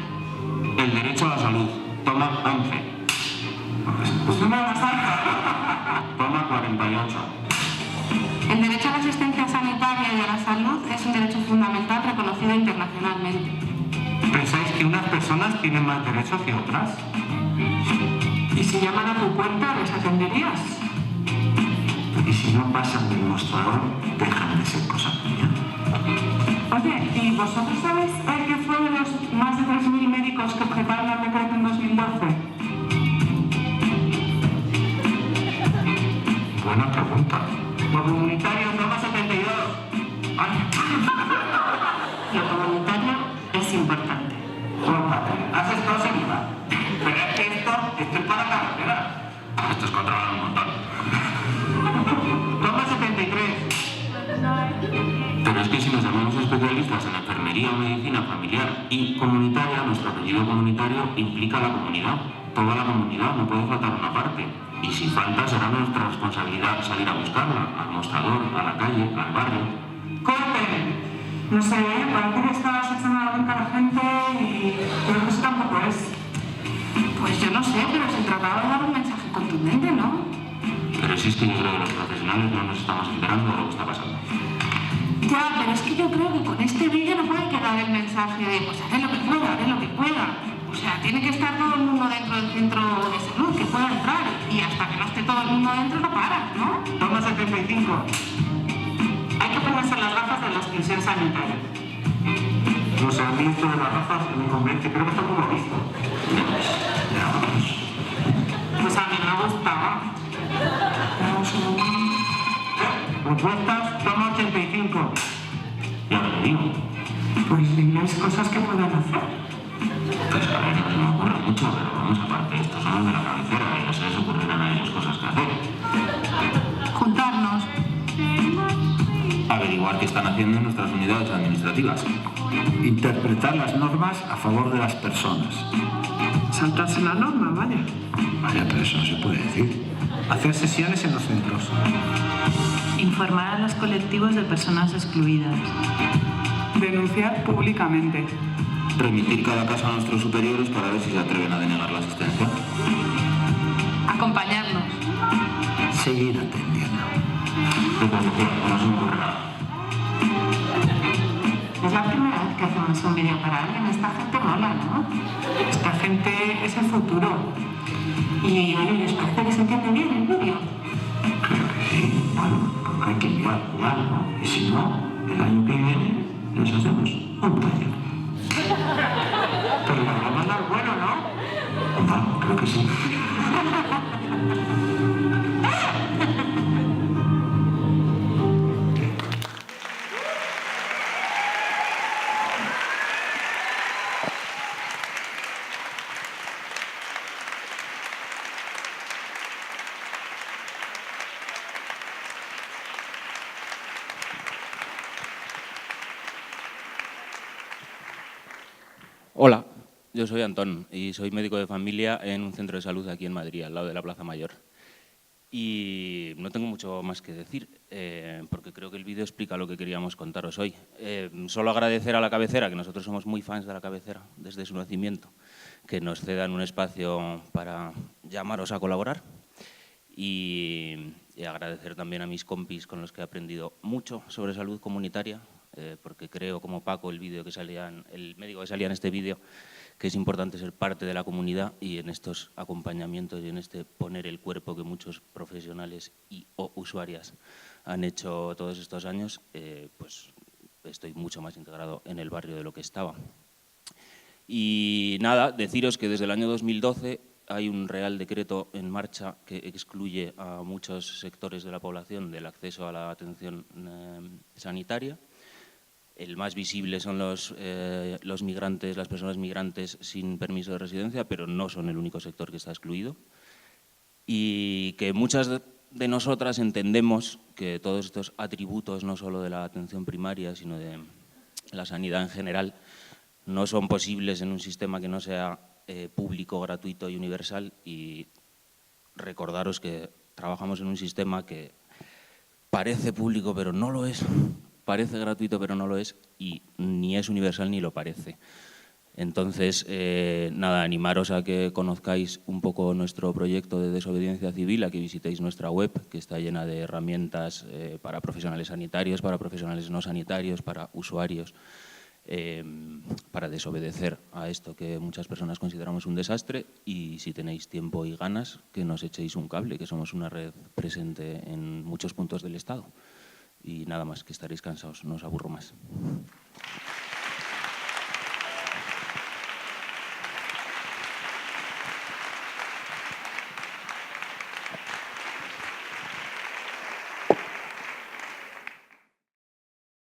El derecho a la salud. Toma 11. Pues no me vas a... Toma 48. El derecho a la asistencia sanitaria y a la salud es un derecho fundamental reconocido internacionalmente. ¿Pensáis que unas personas tienen más derechos que otras? ¿Y si llaman a tu puerta, les atenderías? Y si no pasan del mostrador, dejan de ser cosa tuya. Oye, ¿y vosotros sabéis qué fue de los más de 3.000 médicos que objetaron el decreto en 2012? Buena pregunta. Lo comunitario, toma 72. ¡Ay! Lo comunitario es importante. Has estado seguida. Pero es que esto es para carretera. Esto es controlar un montón. Toma 73. Pero es que si nos llamamos especialistas en enfermería o medicina familiar y comunitaria, nuestro apellido comunitario implica la comunidad. Toda la comunidad, no puede faltar una parte. Y si falta, será nuestra responsabilidad salir a buscarla, al mostrador, a la calle, al barrio. ¡Corte! No sé, parece que estás echando la bronca a la gente y creo que eso tampoco es. Pues yo no sé, pero se trataba de dar un mensaje contundente, ¿no? Pero si es que yo creo que los profesionales no nos estamos enterando de lo que está pasando. Ya, pero es que yo creo que con este vídeo no puede quedar el mensaje de pues haré lo que pueda, haré lo que pueda. O sea, tiene que estar todo el mundo dentro del centro de salud, que pueda entrar. Y hasta que no esté todo el mundo dentro no paras, ¿no? Toma 75. Hay que ponerse las gafas de la exclusión sanitaria. No sé, a mí esto de las gafas me convence, creo que está como visto. Pues a mí me gustaba. Propuestas, toma 85. Ya lo digo. Pues digáis cosas que puedan hacer. Pues a ver, no se me ocurre mucho, pero vamos, aparte, estos son los de la cabecera y no se les ocurrirán a ellos cosas que hacer. Juntarnos. Averiguar qué están haciendo en nuestras unidades administrativas. Interpretar las normas a favor de las personas. saltarse la norma, vaya. Vaya, pero eso no se puede decir. Hacer sesiones en los centros. Informar a los colectivos de personas excluidas. Denunciar públicamente. Remitir cada caso a nuestros superiores para ver si se atreven a denegar la asistencia. Acompañarnos. Seguir atendiendo. Es la primera vez que hacemos un vídeo para alguien. Esta gente mola, ¿no? Esta gente es el futuro. Y ¿les parece que se entiende bien el vídeo? Creo que sí. Bueno, porque hay que enviar algo. Y si no, el año que viene les hacemos un taller. Pero nos va a mandar bueno, ¿no? Bueno, creo que sí. Hola, yo soy Antón y soy médico de familia en un centro de salud aquí en Madrid, al lado de la Plaza Mayor. Y no tengo mucho más que decir, porque creo que el vídeo explica lo que queríamos contaros hoy. Solo agradecer a La Cabecera, que nosotros somos muy fans de La Cabecera desde su nacimiento, que nos cedan un espacio para llamaros a colaborar. Y agradecer también a mis compis con los que he aprendido mucho sobre salud comunitaria, porque creo, como Paco, el médico que salía en este vídeo, que es importante ser parte de la comunidad y en estos acompañamientos y en este poner el cuerpo que muchos profesionales y o usuarias han hecho todos estos años, pues estoy mucho más integrado en el barrio de lo que estaba. Y nada, deciros que desde el año 2012 hay un Real Decreto en marcha que excluye a muchos sectores de la población del acceso a la atención sanitaria. El más visible son los migrantes, las personas migrantes sin permiso de residencia, pero no son el único sector que está excluido. Y que muchas de nosotras entendemos que todos estos atributos, no solo de la atención primaria, sino de la sanidad en general, no son posibles en un sistema que no sea público, gratuito y universal. Y recordaros que trabajamos en un sistema que parece público, pero no lo es. Parece gratuito, pero no lo es, y ni es universal ni lo parece. Entonces, nada, animaros a que conozcáis un poco nuestro proyecto de desobediencia civil, a que visitéis nuestra web, que está llena de herramientas para profesionales sanitarios, para profesionales no sanitarios, para usuarios, para desobedecer a esto que muchas personas consideramos un desastre. Y si tenéis tiempo y ganas, que nos echéis un cable, que somos una red presente en muchos puntos del Estado. Y nada más, que estaréis cansados, no os aburro más.